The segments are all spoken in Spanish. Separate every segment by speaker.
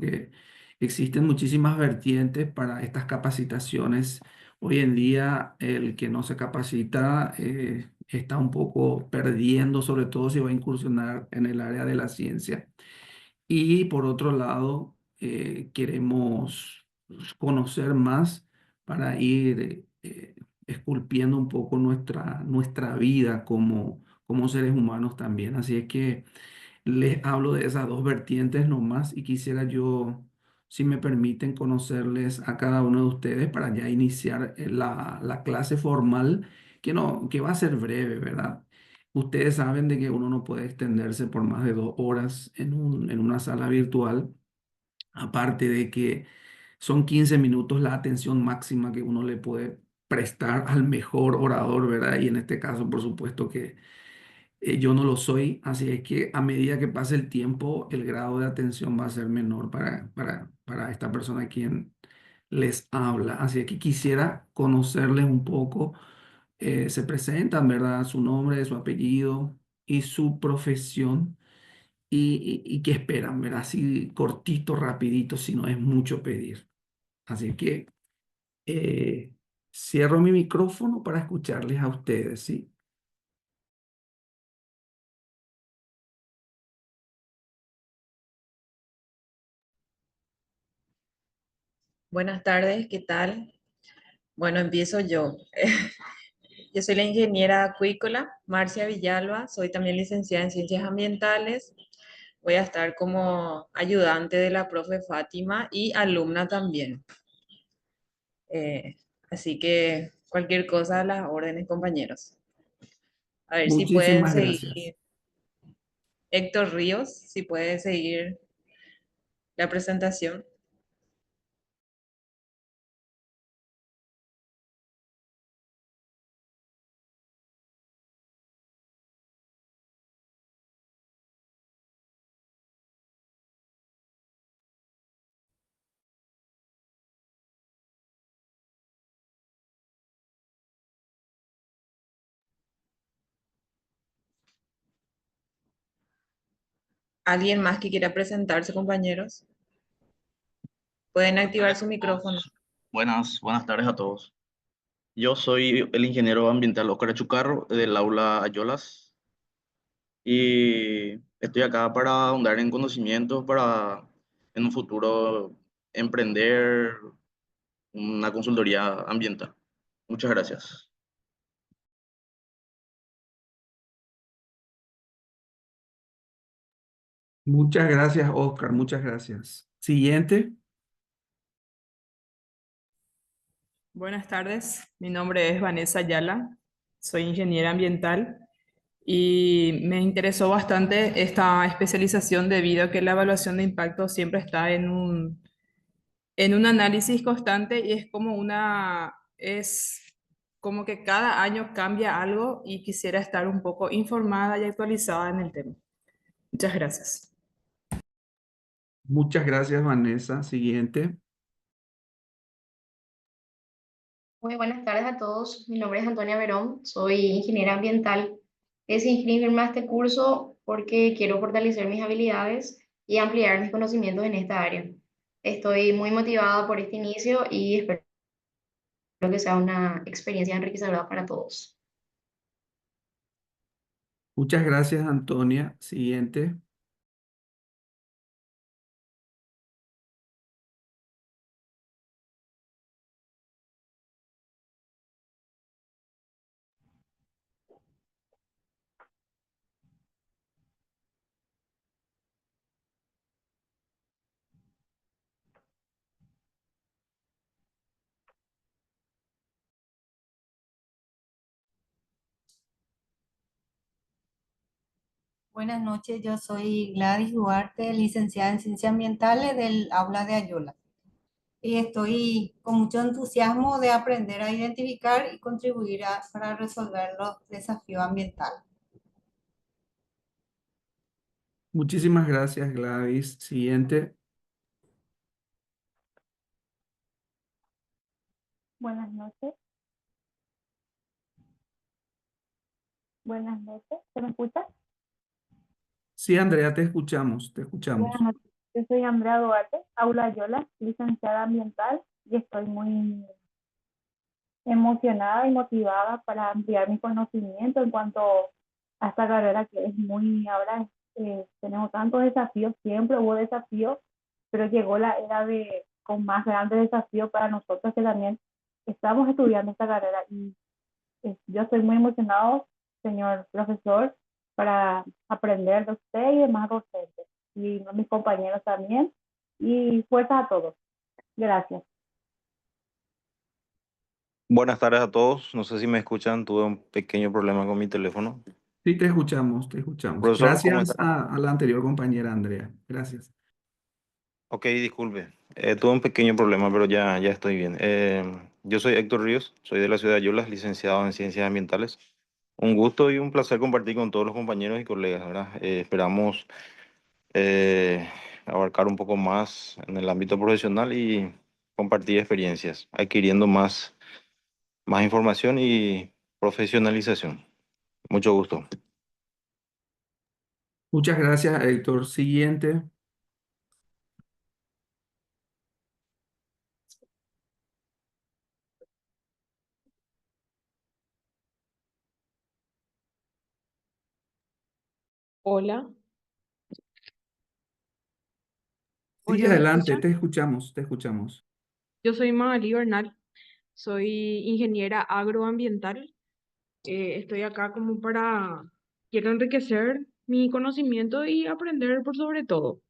Speaker 1: porque existen muchísimas vertientes para estas capacitaciones. Hoy en día el que no se capacita está un poco perdiendo, sobre todo si va a incursionar en el área de la ciencia. Y por otro lado, queremos conocer más para ir esculpiendo un poco nuestra vida como seres humanos también. Así es que les hablo de esas dos vertientes nomás y quisiera yo, si me permiten, conocerles a cada uno de ustedes para ya iniciar la clase formal, que no, que va a ser breve, ¿verdad? Ustedes saben de que uno no puede extenderse por más de 2 horas en una sala virtual, aparte de que son 15 minutos la atención máxima que uno le puede prestar al mejor orador, ¿verdad? Y en este caso, por supuesto que yo no lo soy, así es que a medida que pase el tiempo, el grado de atención va a ser menor para esta persona a quien les habla. Así es que quisiera conocerles un poco. Se presentan, ¿verdad? Su nombre, su apellido y su profesión y qué esperan, ¿verdad? Así cortito, rapidito, si no es mucho pedir. Así que eh, cierro mi micrófono para escucharles a ustedes, ¿sí?
Speaker 2: Buenas tardes, ¿qué tal? Bueno, empiezo yo. Yo soy la ingeniera acuícola Marcia Villalba, soy también licenciada en Ciencias Ambientales. Voy a estar como ayudante de la profe Fátima y alumna también. Eh, Así que cualquier cosa a las órdenes, compañeros. A ver si pueden
Speaker 1: Muchísimas gracias.
Speaker 2: seguir. Héctor Ríos, si puede seguir la presentación. ¿Alguien más que quiera presentarse, compañeros? Pueden
Speaker 3: Buenas
Speaker 2: activar
Speaker 3: tardes
Speaker 2: su
Speaker 3: a
Speaker 2: micrófono.
Speaker 3: todos. Buenas tardes a todos. Yo soy el ingeniero ambiental Óscar Achucarro del aula Ayolas y estoy acá para ahondar en conocimientos para en un futuro emprender una consultoría ambiental. Muchas gracias.
Speaker 1: Muchas gracias, Oscar. Muchas gracias. Siguiente.
Speaker 4: Buenas tardes, mi nombre es Vanessa Ayala, soy ingeniera ambiental y me interesó bastante esta especialización debido a que la evaluación de impacto siempre está en un análisis constante y es como que cada año cambia algo y quisiera estar un poco informada y actualizada en el tema. Muchas gracias.
Speaker 1: Muchas gracias, Vanessa. Siguiente.
Speaker 5: Muy buenas tardes a todos. Mi nombre es Antonia Verón, soy ingeniera ambiental. Decidí inscribirme a este curso porque quiero fortalecer mis habilidades y ampliar mis conocimientos en esta área. Estoy muy motivada por este inicio y espero que sea una experiencia enriquecedora para todos.
Speaker 1: Muchas gracias, Antonia. Siguiente.
Speaker 6: Buenas noches, yo soy Gladys Duarte, licenciada en Ciencias Ambientales del aula de Ayola. Y estoy con mucho entusiasmo de aprender a identificar y contribuir para resolver los desafíos ambientales.
Speaker 1: Muchísimas gracias, Gladys. Siguiente.
Speaker 7: Buenas noches, buenas noches. ¿Se me escucha?
Speaker 1: Sí, Andrea, te escuchamos, te
Speaker 7: Buenas
Speaker 1: escuchamos.
Speaker 7: noches. Yo soy Andrea Duarte, Aula Yola, licenciada ambiental, y estoy muy emocionada y motivada para ampliar mi conocimiento en cuanto a esta carrera que es muy, ahora tenemos tantos desafíos, siempre hubo desafíos, pero llegó la era de con más grandes desafíos para nosotros que también estamos estudiando esta carrera y yo estoy muy emocionado, señor profesor, para aprender de usted y demás docentes y mis compañeros también y fuerza a todos. Gracias.
Speaker 8: Buenas tardes a todos. No sé si me escuchan. Tuve un pequeño problema con mi teléfono.
Speaker 1: Sí, te escuchamos, te escuchamos.
Speaker 8: Profesor, ¿cómo
Speaker 1: Gracias
Speaker 8: está?
Speaker 1: a la anterior compañera Andrea. Gracias.
Speaker 8: Ok, disculpe. Tuve un pequeño problema, pero ya estoy bien. Yo soy Héctor Ríos, soy de la ciudad de Ayulas, licenciado en Ciencias Ambientales. Un gusto y un placer compartir con todos los compañeros y colegas, ¿verdad? Esperamos eh, abarcar un poco más en el ámbito profesional y compartir experiencias, adquiriendo más información y profesionalización. Mucho gusto.
Speaker 1: Muchas gracias, Héctor. Siguiente.
Speaker 4: Hola,
Speaker 1: Sí,
Speaker 4: hola, ¿me
Speaker 1: adelante,
Speaker 4: escuchan?
Speaker 1: te escuchamos, te escuchamos.
Speaker 4: Yo soy Magali Bernal, soy ingeniera agroambiental. Estoy acá como quiero enriquecer mi conocimiento y aprender por sobre todo.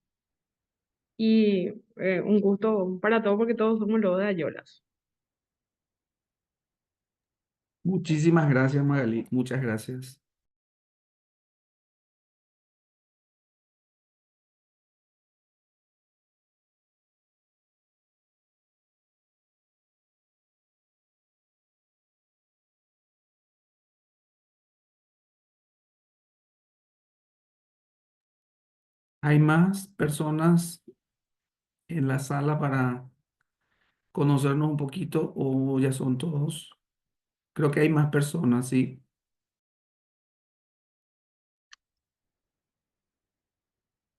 Speaker 4: Y un gusto para todos porque todos somos los de Ayolas.
Speaker 1: Muchísimas gracias, Magali. Muchas gracias. ¿Hay más personas en la sala para conocernos un poquito o ya son todos? Creo que hay más personas, sí.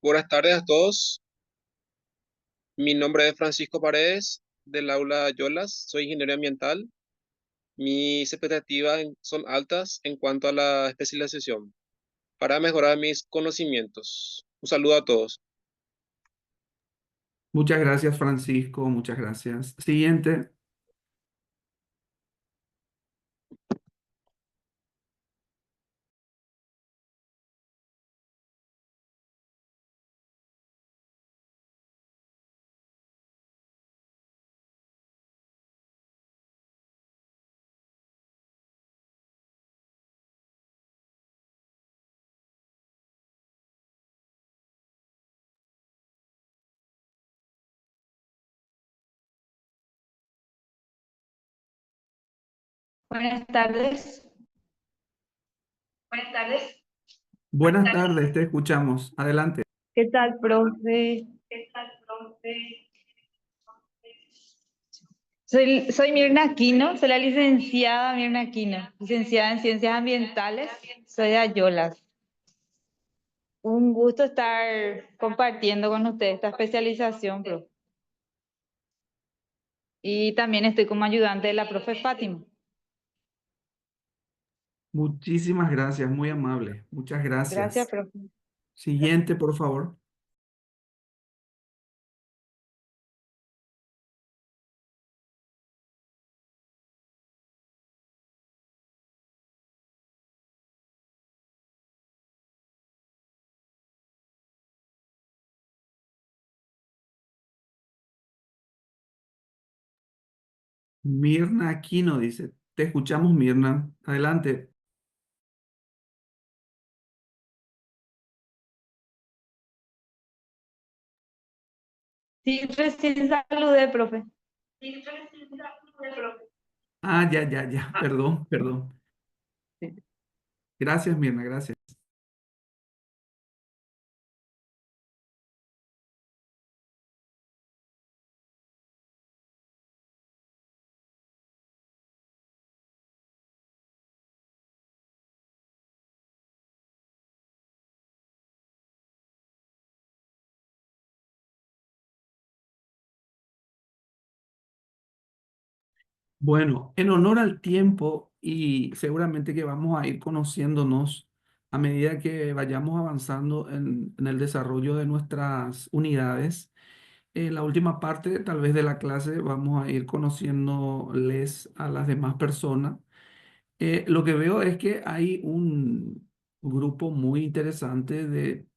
Speaker 9: Buenas tardes a todos. Mi nombre es Francisco Paredes, del aula Yolas. Soy ingeniero ambiental. Mis expectativas son altas en cuanto a la especialización para mejorar mis conocimientos. Un saludo a todos.
Speaker 1: Muchas gracias, Francisco. Muchas gracias. Siguiente.
Speaker 10: Buenas tardes. Buenas tardes.
Speaker 1: Buenas tardes, te escuchamos. Adelante.
Speaker 10: ¿Qué tal, profe?
Speaker 9: ¿Qué tal, profe?
Speaker 10: Soy Mirna Aquino, soy la licenciada Mirna Aquino, licenciada en Ciencias Ambientales, soy de Ayolas. Un gusto estar compartiendo con ustedes esta especialización, profe. Y también estoy como ayudante de la profe Fátima.
Speaker 1: Muchísimas gracias, muy amable. Muchas
Speaker 10: Gracias,
Speaker 1: gracias.
Speaker 10: profe.
Speaker 1: Siguiente, por favor. Mirna Aquino dice, te escuchamos, Mirna. Adelante.
Speaker 10: Sí, recién saludé, profe.
Speaker 1: Ah, ya, ya, ya. Perdón, perdón. Gracias, Mirna, gracias. Bueno, en honor al tiempo y seguramente que vamos a ir conociéndonos a medida que vayamos avanzando en el desarrollo de nuestras unidades. En la última parte, tal vez de la clase, vamos a ir conociéndoles a las demás personas. Lo que veo es que hay un grupo muy interesante de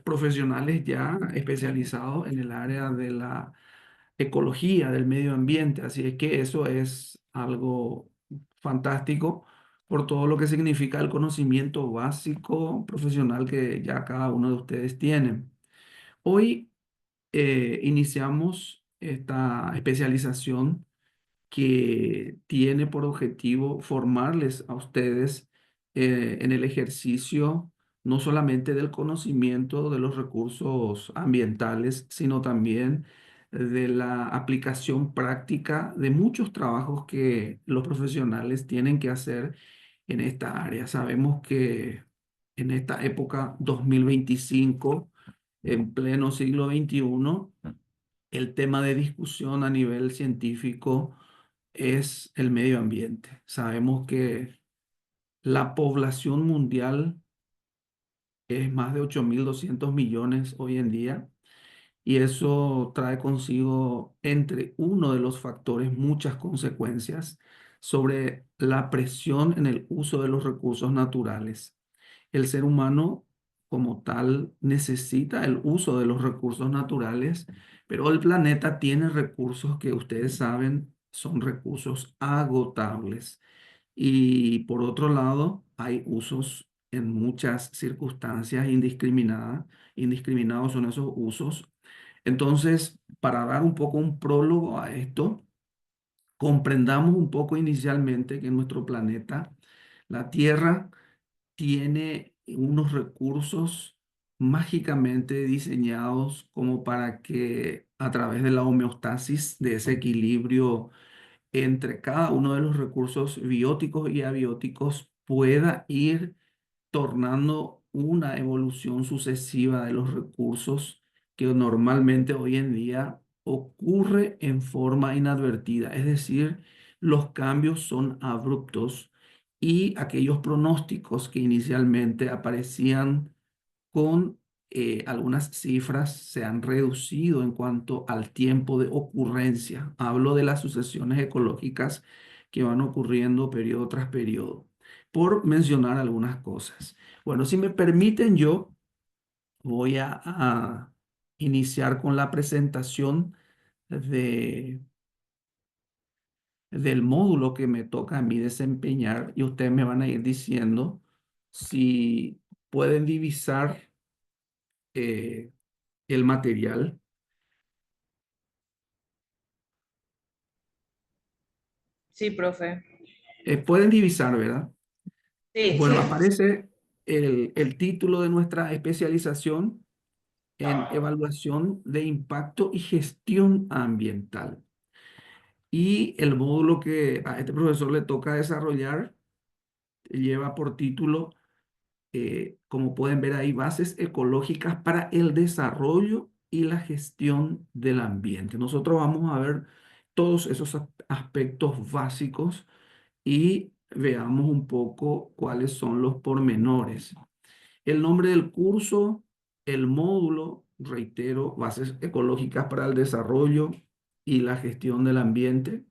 Speaker 1: profesionales ya especializados en el área de la ecología, del medio ambiente. Así es que eso es algo fantástico por todo lo que significa el conocimiento básico profesional que ya cada uno de ustedes tiene. Hoy iniciamos esta especialización que tiene por objetivo formarles a ustedes en el ejercicio no solamente del conocimiento de los recursos ambientales, sino también de la aplicación práctica de muchos trabajos que los profesionales tienen que hacer en esta área. Sabemos que en esta época 2025, en pleno siglo XXI, el tema de discusión a nivel científico es el medio ambiente. Sabemos que la población mundial es más de 8.200 millones hoy en día y eso trae consigo, entre uno de los factores, muchas consecuencias sobre la presión en el uso de los recursos naturales. El ser humano como tal necesita el uso de los recursos naturales, pero el planeta tiene recursos que ustedes saben son recursos agotables. Y por otro lado, hay usos en muchas circunstancias indiscriminadas. Indiscriminados son esos usos. Entonces, para dar un poco un prólogo a esto, comprendamos un poco inicialmente que nuestro planeta, la Tierra, tiene unos recursos mágicamente diseñados como para que a través de la homeostasis, de ese equilibrio entre cada uno de los recursos bióticos y abióticos, pueda ir tornando una evolución sucesiva de los recursos que normalmente hoy en día ocurre en forma inadvertida. Es decir, los cambios son abruptos y aquellos pronósticos que inicialmente aparecían con algunas cifras se han reducido en cuanto al tiempo de ocurrencia. Hablo de las sucesiones ecológicas que van ocurriendo periodo tras periodo, por mencionar algunas cosas. Bueno, si me permiten, yo voy a iniciar con la presentación de, del módulo que me toca a mí desempeñar y ustedes me van a ir diciendo si pueden divisar eh, el material.
Speaker 2: Sí, profe.
Speaker 1: Pueden divisar, ¿verdad?
Speaker 2: Sí,
Speaker 1: Bueno,
Speaker 2: sí.
Speaker 1: aparece el título de nuestra especialización en evaluación de impacto y gestión ambiental. Y el módulo que a este profesor le toca desarrollar lleva por título, como pueden ver ahí, bases ecológicas para el desarrollo y la gestión del ambiente. Nosotros vamos a ver todos esos aspectos básicos y veamos un poco cuáles son los pormenores. El nombre del curso, el módulo, reitero, bases ecológicas para el desarrollo y la gestión del ambiente.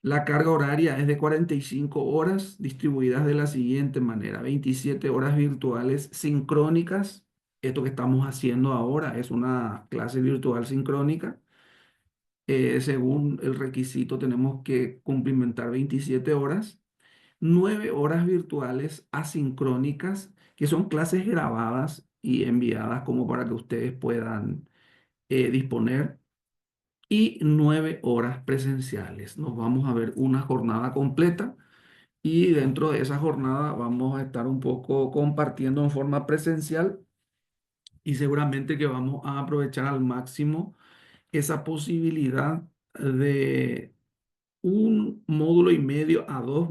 Speaker 1: La carga horaria es de 45 horas distribuidas de la siguiente manera: 27 horas virtuales sincrónicas. Esto que estamos haciendo ahora es una clase virtual sincrónica. Según el requisito tenemos que cumplimentar 27 horas. 9 horas virtuales asincrónicas, que son clases grabadas y enviadas como para que ustedes puedan disponer. Y 9 horas presenciales. Nos vamos a ver una jornada completa y dentro de esa jornada vamos a estar un poco compartiendo en forma presencial y seguramente que vamos a aprovechar al máximo esa posibilidad de un módulo y medio a dos,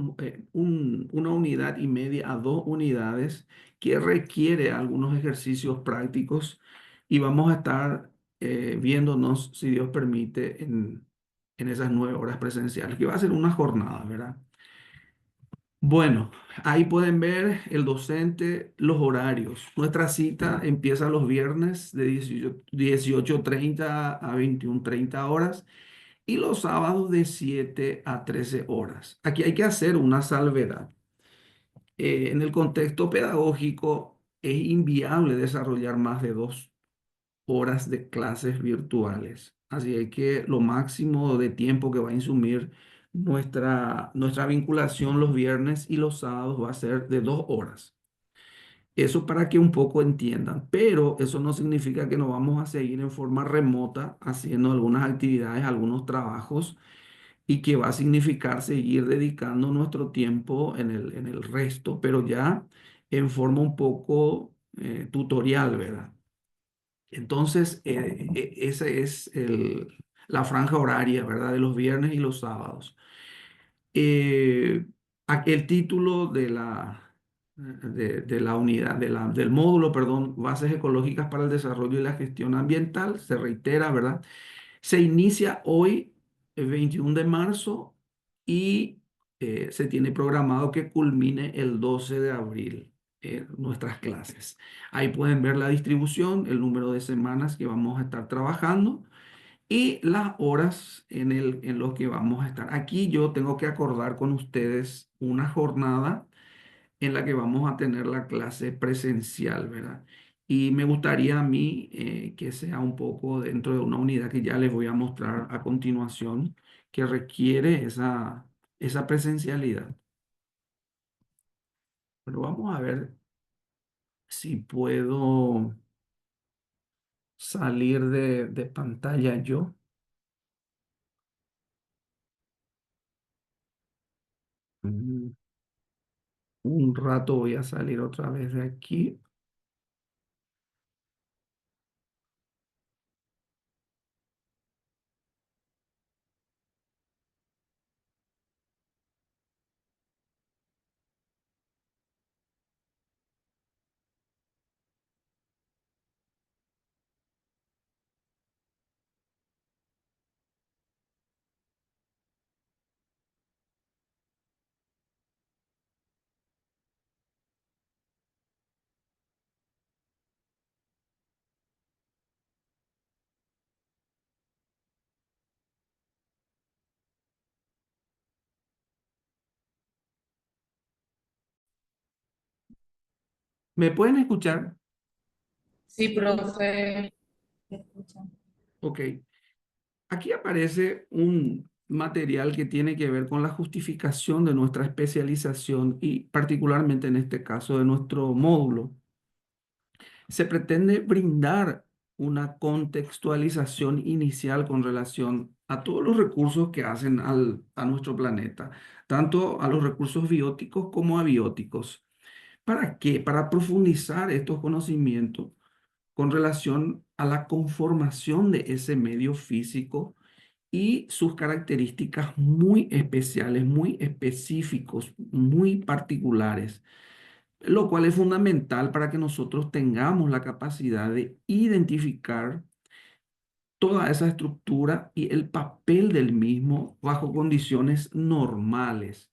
Speaker 1: una unidad y media a dos unidades que requiere algunos ejercicios prácticos y vamos a estar viéndonos, si Dios permite, en esas 9 horas presenciales, que va a ser una jornada, ¿verdad? Bueno, ahí pueden ver el docente, los horarios. Nuestra cita empieza los viernes de 18:30 a 21:30 horas y los sábados de 7 a 13 horas. Aquí hay que hacer una salvedad. En el contexto pedagógico es inviable desarrollar más de 2 horas de clases virtuales. Así es que lo máximo de tiempo que va a insumir nuestra vinculación los viernes y los sábados va a ser de 2 horas. Eso para que un poco entiendan, pero eso no significa que no vamos a seguir en forma remota haciendo algunas actividades, algunos trabajos y que va a significar seguir dedicando nuestro tiempo en el resto, pero ya en forma un poco tutorial, ¿verdad? Entonces, esa es la franja horaria, ¿verdad? De los viernes y los sábados. Eh, el título de la unidad, del módulo, perdón, Bases Ecológicas para el Desarrollo y la Gestión Ambiental, se reitera, ¿verdad? Se inicia hoy, el 21 de marzo, y se tiene programado que culmine el 12 de abril nuestras clases. Ahí pueden ver la distribución, el número de semanas que vamos a estar trabajando y las horas en los que vamos a estar. Aquí yo tengo que acordar con ustedes una jornada en la que vamos a tener la clase presencial, ¿verdad? Y me gustaría a mí que sea un poco dentro de una unidad que ya les voy a mostrar a continuación, que requiere esa presencialidad. Pero vamos a ver si puedo salir de pantalla yo. Mm, Un rato voy a salir otra vez de aquí. ¿Me pueden escuchar?
Speaker 2: Sí, profe.
Speaker 6: Escuchan.
Speaker 1: Ok. Aquí aparece un material que tiene que ver con la justificación de nuestra especialización y particularmente en este caso de nuestro módulo. Se pretende brindar una contextualización inicial con relación a todos los recursos que hacen a nuestro planeta, tanto a los recursos bióticos como abióticos. ¿Para qué? Para profundizar estos conocimientos con relación a la conformación de ese medio físico y sus características muy especiales, muy específicos, muy particulares, lo cual es fundamental para que nosotros tengamos la capacidad de identificar toda esa estructura y el papel del mismo bajo condiciones normales.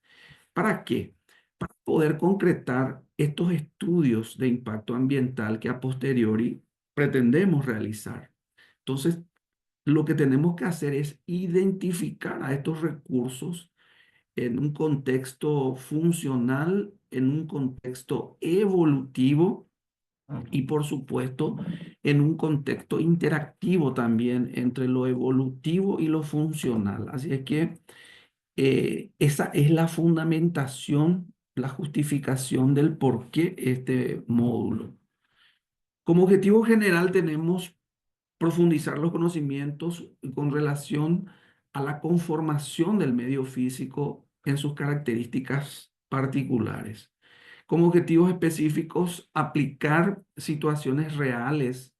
Speaker 1: ¿Para qué? Para poder concretar estos estudios de impacto ambiental que a posteriori pretendemos realizar. Entonces, lo que tenemos que hacer es identificar a estos recursos en un contexto funcional, en un contexto evolutivo y, por supuesto, en un contexto interactivo también entre lo evolutivo y lo funcional. Así es que esa es la fundamentación, la justificación del por qué este módulo. Como objetivo general tenemos profundizar los conocimientos con relación a la conformación del medio físico en sus características particulares. Como objetivos específicos, aplicar situaciones reales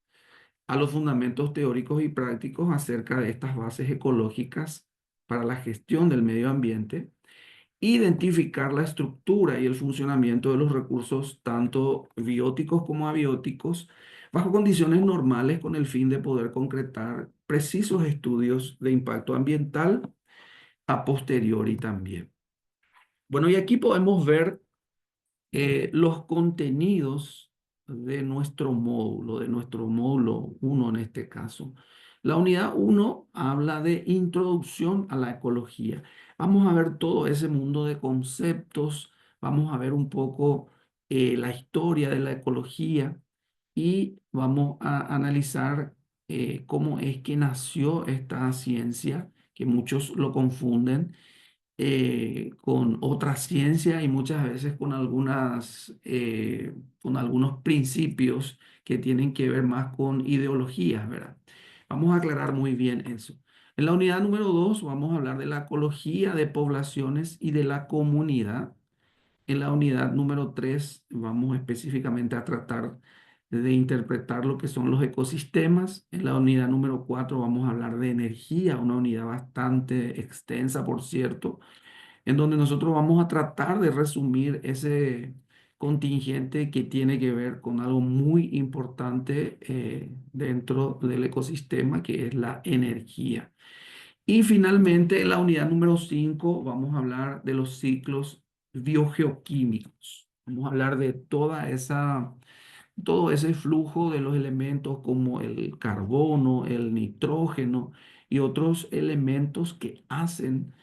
Speaker 1: a los fundamentos teóricos y prácticos acerca de estas bases ecológicas para la gestión del medio ambiente, identificar la estructura y el funcionamiento de los recursos, tanto bióticos como abióticos, bajo condiciones normales con el fin de poder concretar precisos estudios de impacto ambiental a posteriori también. Bueno, y aquí podemos ver los contenidos de nuestro módulo uno en este caso. La unidad uno habla de introducción a la ecología. Vamos a ver todo ese mundo de conceptos, vamos a ver un poco la historia de la ecología y vamos a analizar cómo es que nació esta ciencia, que muchos lo confunden con otra ciencia y muchas veces con algunos principios que tienen que ver más con ideologías, ¿verdad? Vamos a aclarar muy bien eso. En la unidad número 2 vamos a hablar de la ecología de poblaciones y de la comunidad. En la unidad número 3 vamos específicamente a tratar de interpretar lo que son los ecosistemas. En la unidad número 4 vamos a hablar de energía, una unidad bastante extensa, por cierto, en donde nosotros vamos a tratar de resumir ese contingente que tiene que ver con algo muy importante dentro del ecosistema, que es la energía. Y finalmente, en la unidad número 5 vamos a hablar de los ciclos biogeoquímicos. Vamos a hablar de todo ese flujo de los elementos como el carbono, el nitrógeno y otros elementos que hacen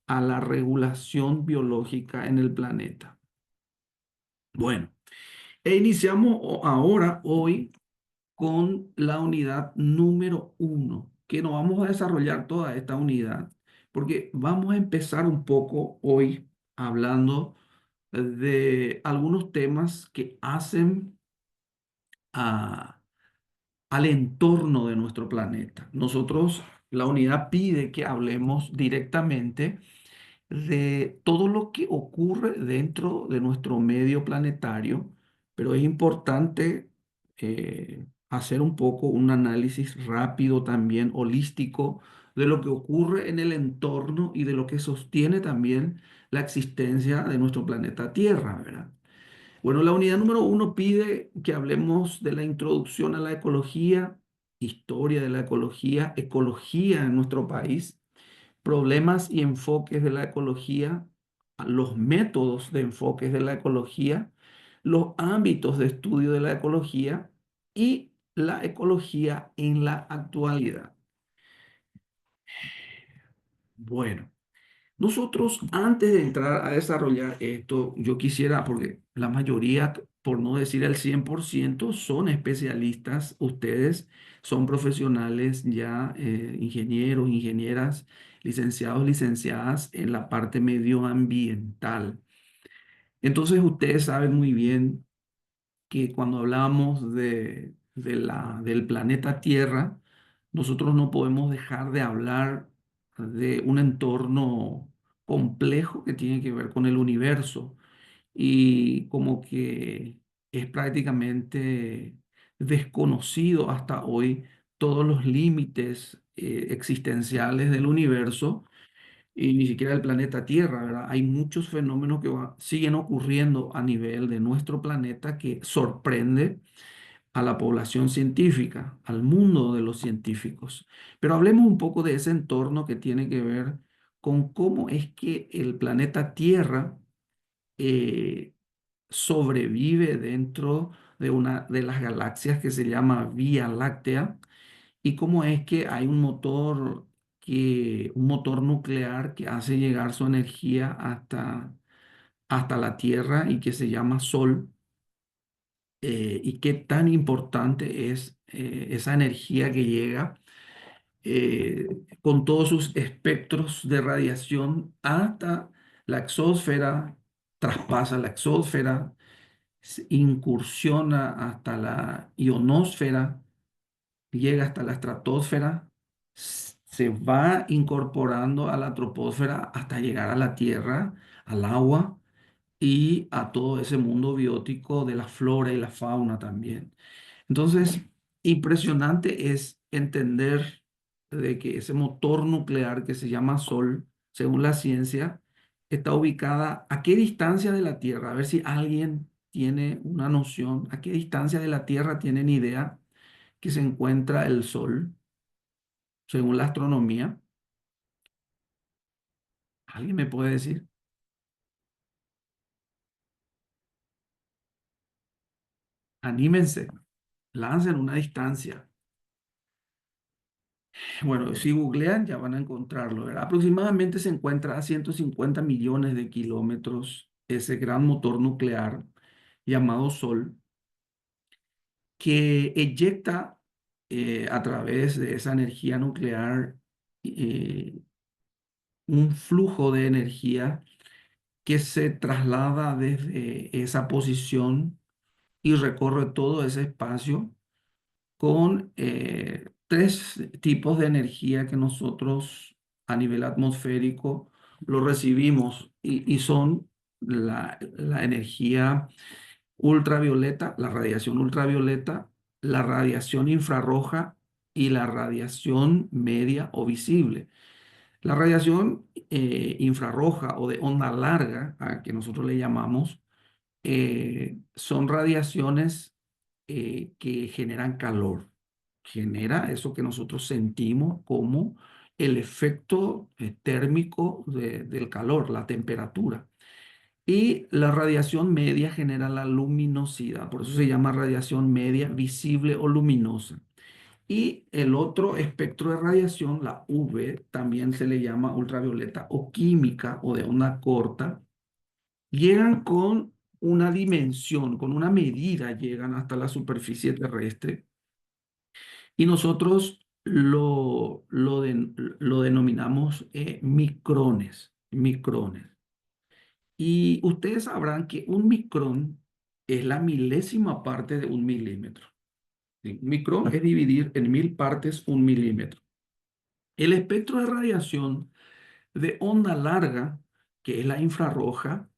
Speaker 1: a la regulación biológica en el planeta. Bueno, iniciamos ahora, hoy, con la unidad número uno, que no vamos a desarrollar toda esta unidad, porque vamos a empezar un poco hoy hablando de algunos temas que hacen a, al entorno de nuestro planeta. Nosotros, la unidad pide que hablemos directamente de todo lo que ocurre dentro de nuestro medio planetario, pero es importante hacer un poco un análisis rápido también, holístico, de lo que ocurre en el entorno y de lo que sostiene también la existencia de nuestro planeta Tierra, ¿verdad? Bueno, la unidad número uno pide que hablemos de la introducción a la ecología, historia de la ecología, ecología en nuestro país, problemas y enfoques de la ecología, los métodos de enfoques de la ecología, los ámbitos de estudio de la ecología y la ecología en la actualidad. Bueno, nosotros antes de entrar a desarrollar esto, yo quisiera, porque la mayoría, por no decir el 100%, son especialistas, ustedes son profesionales ya, ingenieros, ingenieras, licenciados, licenciadas en la parte medioambiental. Entonces ustedes saben muy bien que cuando hablamos del planeta Tierra, nosotros no podemos dejar de hablar de un entorno complejo que tiene que ver con el universo y como que es prácticamente desconocido hasta hoy todos los límites existenciales del universo y ni siquiera del planeta Tierra, ¿verdad? Hay muchos fenómenos que siguen ocurriendo a nivel de nuestro planeta que sorprende a la población científica, al mundo de los científicos. Pero hablemos un poco de ese entorno que tiene que ver con cómo es que el planeta Tierra eh, sobrevive dentro de una de las galaxias que se llama Vía Láctea y cómo es que hay un motor nuclear que hace llegar su energía hasta la Tierra y que se llama Sol, y qué tan importante es esa energía que llega con todos sus espectros de radiación hasta la exósfera, traspasa la exósfera, incursiona hasta la ionosfera, llega hasta la estratosfera, se va incorporando a la troposfera hasta llegar a la Tierra, al agua y a todo ese mundo biótico de la flora y la fauna también. Entonces, impresionante es entender de que ese motor nuclear que se llama Sol, según la ciencia, está ubicada a qué distancia de la Tierra. A ver si alguien tiene una noción, a qué distancia de la Tierra tienen idea que se encuentra el Sol, según la astronomía. ¿Alguien me puede decir? Anímense, lancen una distancia. Bueno, si googlean ya van a encontrarlo, ¿verdad? Aproximadamente se encuentra a 150 millones de kilómetros ese gran motor nuclear llamado Sol, que eyecta a través de esa energía nuclear eh, un flujo de energía que se traslada desde esa posición y recorre todo ese espacio con tres tipos de energía que nosotros a nivel atmosférico lo recibimos y son la energía ultravioleta, la radiación ultravioleta, la radiación infrarroja y la radiación media o visible. La radiación infrarroja o de onda larga, a que nosotros le llamamos, son radiaciones que generan calor. Genera eso que nosotros sentimos como el efecto térmico del calor, la temperatura. Y la radiación media genera la luminosidad, por eso se llama radiación media visible o luminosa. Y el otro espectro de radiación, la UV, también se le llama ultravioleta o química o de onda corta, llegan con una dimensión, con una medida, llegan hasta la superficie terrestre y nosotros lo denominamos micrones, micrones. Y ustedes sabrán que un micrón es la milésima parte de un milímetro. ¿Sí? Un micrón es dividir en 1000 partes un milímetro. El espectro de radiación de onda larga, que es la infrarroja,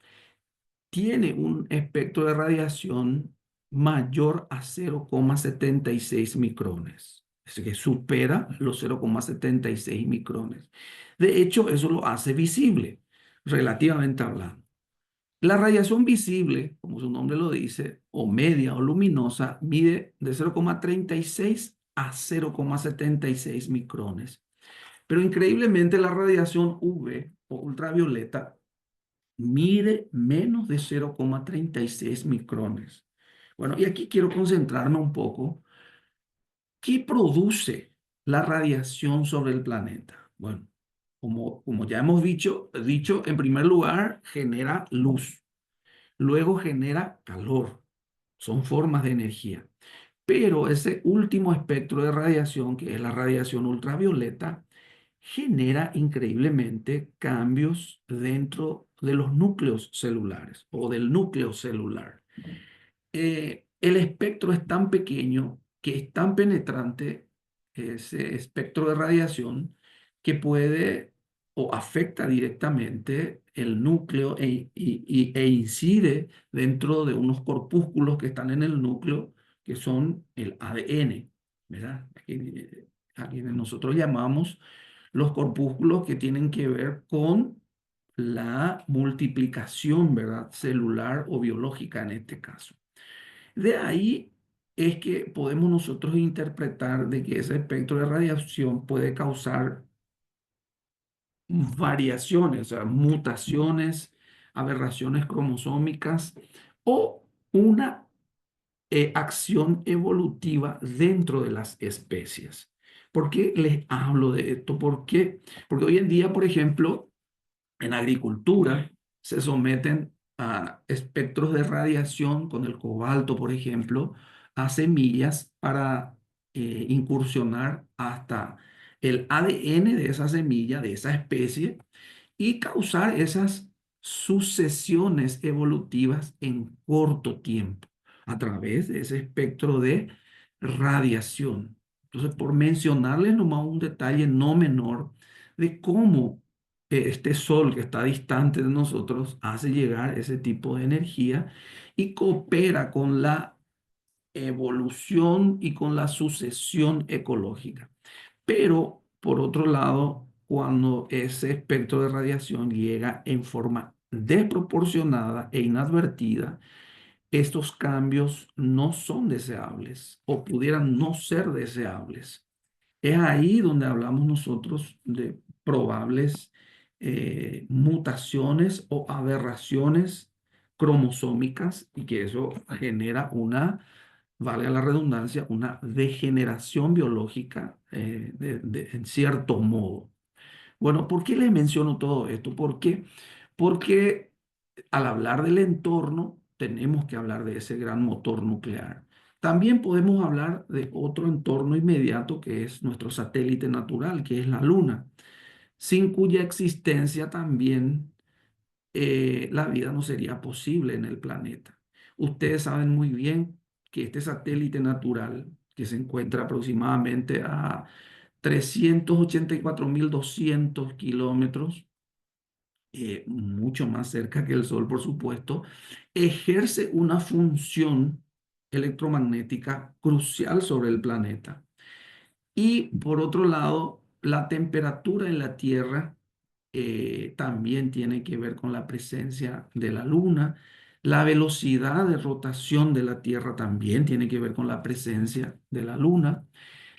Speaker 1: tiene un espectro de radiación mayor a 0,76 micrones. Es que supera los 0,76 micrones. De hecho, eso lo hace visible, relativamente hablando. La radiación visible, como su nombre lo dice, o media o luminosa, mide de 0,36 a 0,76 micrones. Pero increíblemente la radiación UV o ultravioleta mide menos de 0,36 micrones. Bueno, y aquí quiero concentrarme un poco. ¿Qué produce la radiación sobre el planeta? Bueno, como ya hemos dicho, en primer lugar, genera luz. Luego genera calor. Son formas de energía. Pero ese último espectro de radiación, que es la radiación ultravioleta, genera increíblemente cambios dentro de los núcleos celulares o del núcleo celular. El espectro es tan pequeño que es tan penetrante ese espectro de radiación que puede o afecta directamente el núcleo e incide dentro de unos corpúsculos que están en el núcleo, que son el ADN, ¿verdad? A quienes nosotros llamamos los corpúsculos que tienen que ver con la multiplicación, ¿verdad? Celular o biológica en este caso. De ahí es que podemos nosotros interpretar de que ese espectro de radiación puede causar variaciones, o sea, mutaciones, aberraciones cromosómicas o una acción evolutiva dentro de las especies. ¿Por qué les hablo de esto? ¿Por qué? Porque hoy en día, por ejemplo, en agricultura se someten a espectros de radiación con el cobalto, por ejemplo, a semillas para incursionar hasta el ADN de esa semilla, de esa especie, y causar esas sucesiones evolutivas en corto tiempo a través de ese espectro de radiación. Entonces, por mencionarles nomás un detalle no menor de cómo este sol que está distante de nosotros hace llegar ese tipo de energía y coopera con la evolución y con la sucesión ecológica. Pero, por otro lado, cuando ese espectro de radiación llega en forma desproporcionada e inadvertida, estos cambios no son deseables o pudieran no ser deseables. Es ahí donde hablamos nosotros de probables mutaciones o aberraciones cromosómicas y que eso genera una, valga la redundancia, una degeneración biológica en cierto modo. Bueno, ¿por qué les menciono todo esto? ¿Por qué? Porque al hablar del entorno, tenemos que hablar de ese gran motor nuclear. También podemos hablar de otro entorno inmediato que es nuestro satélite natural, que es la Luna, sin cuya existencia también la vida no sería posible en el planeta. Ustedes saben muy bien que este satélite natural, que se encuentra aproximadamente a 384.200 kilómetros, mucho más cerca que el Sol, por supuesto, ejerce una función electromagnética crucial sobre el planeta. Y por otro lado, la temperatura en la Tierra también tiene que ver con la presencia de la Luna. La velocidad de rotación de la Tierra también tiene que ver con la presencia de la Luna.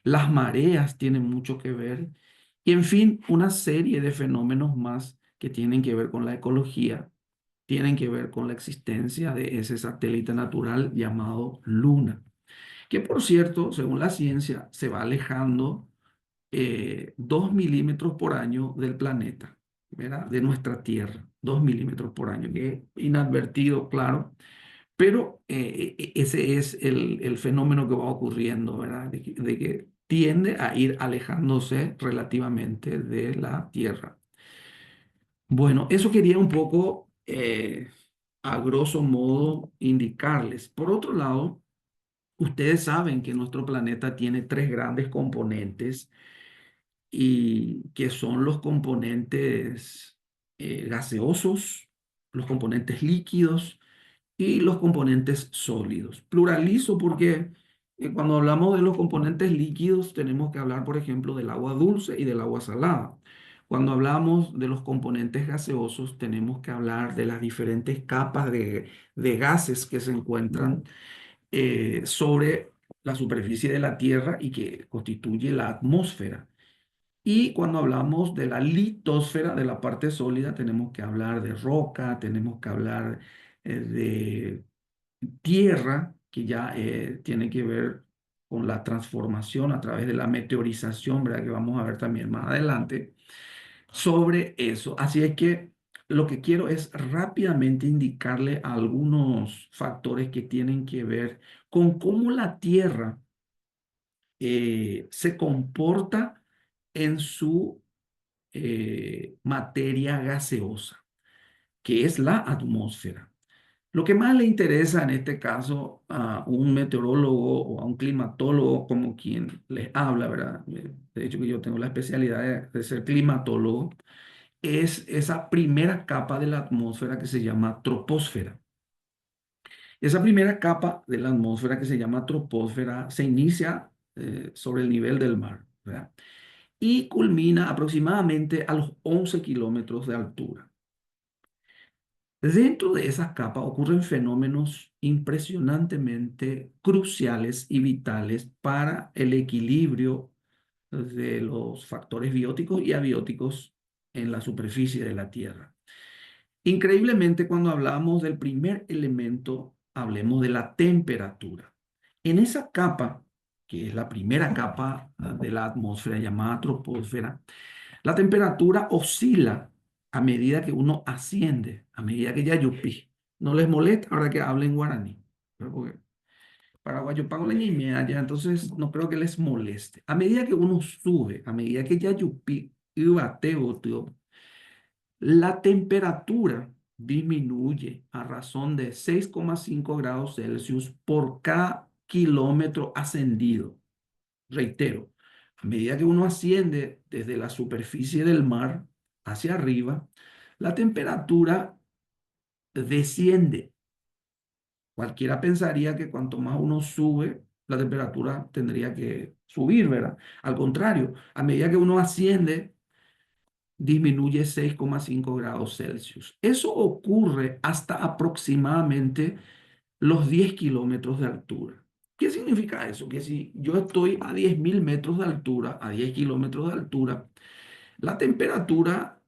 Speaker 1: Las mareas tienen mucho que ver. Y en fin, una serie de fenómenos más que tienen que ver con la ecología, tienen que ver con la existencia de ese satélite natural llamado Luna, que por cierto, según la ciencia, se va alejando 2 milímetros por año del planeta, ¿verdad? De nuestra Tierra, 2 milímetros por año, que es inadvertido, claro, pero ese es el fenómeno que va ocurriendo, ¿verdad? De que tiende a ir alejándose relativamente de la Tierra. Bueno, eso quería un poco, a grosso modo, indicarles. Por otro lado, ustedes saben que nuestro planeta tiene tres grandes componentes y que son los componentes gaseosos, los componentes líquidos y los componentes sólidos. Pluralizo porque cuando hablamos de los componentes líquidos tenemos que hablar, por ejemplo, del agua dulce y del agua salada. Cuando hablamos de los componentes gaseosos tenemos que hablar de las diferentes capas de gases que se encuentran sobre la superficie de la Tierra y que constituye la atmósfera. Y cuando hablamos de la litosfera, de la parte sólida, tenemos que hablar de roca, tenemos que hablar de tierra, que ya tiene que ver con la transformación a través de la meteorización, ¿verdad? Que vamos a ver también más adelante sobre eso. Así es que lo que quiero es rápidamente indicarle algunos factores que tienen que ver con cómo la Tierra se comporta en su materia gaseosa, que es la atmósfera. Lo que más le interesa en este caso a un meteorólogo o a un climatólogo como quien les habla, ¿verdad? De hecho que yo tengo la especialidad de ser climatólogo, es esa primera capa de la atmósfera que se llama troposfera. Esa primera capa de la atmósfera que se llama troposfera se inicia sobre el nivel del mar, ¿verdad? Y culmina aproximadamente a los 11 kilómetros de altura. Dentro de esas capas ocurren fenómenos impresionantemente cruciales y vitales para el equilibrio de los factores bióticos y abióticos en la superficie de la Tierra. Increíblemente, cuando hablamos del primer elemento, hablemos de la temperatura. En esa capa, que es la primera capa de la atmósfera llamada troposfera, la temperatura oscila a medida que uno asciende, a medida que ya yupi. No les molesta ahora que hablen guaraní, ¿verdad? Porque paraguayo pago la ñimea ya, entonces no creo que les moleste. A medida que uno sube, a medida que ya yupi, la temperatura disminuye a razón de 6,5 grados Celsius por cada kilómetro ascendido. Reitero, a medida que uno asciende desde la superficie del mar hacia arriba, la temperatura desciende. Cualquiera pensaría que cuanto más uno sube, la temperatura tendría que subir, ¿verdad? Al contrario, a medida que uno asciende, disminuye 6,5 grados Celsius. Eso ocurre hasta aproximadamente los 10 kilómetros de altura. ¿Qué significa eso? Que si yo estoy a 10.000 metros de altura, a 10 kilómetros de altura, la temperatura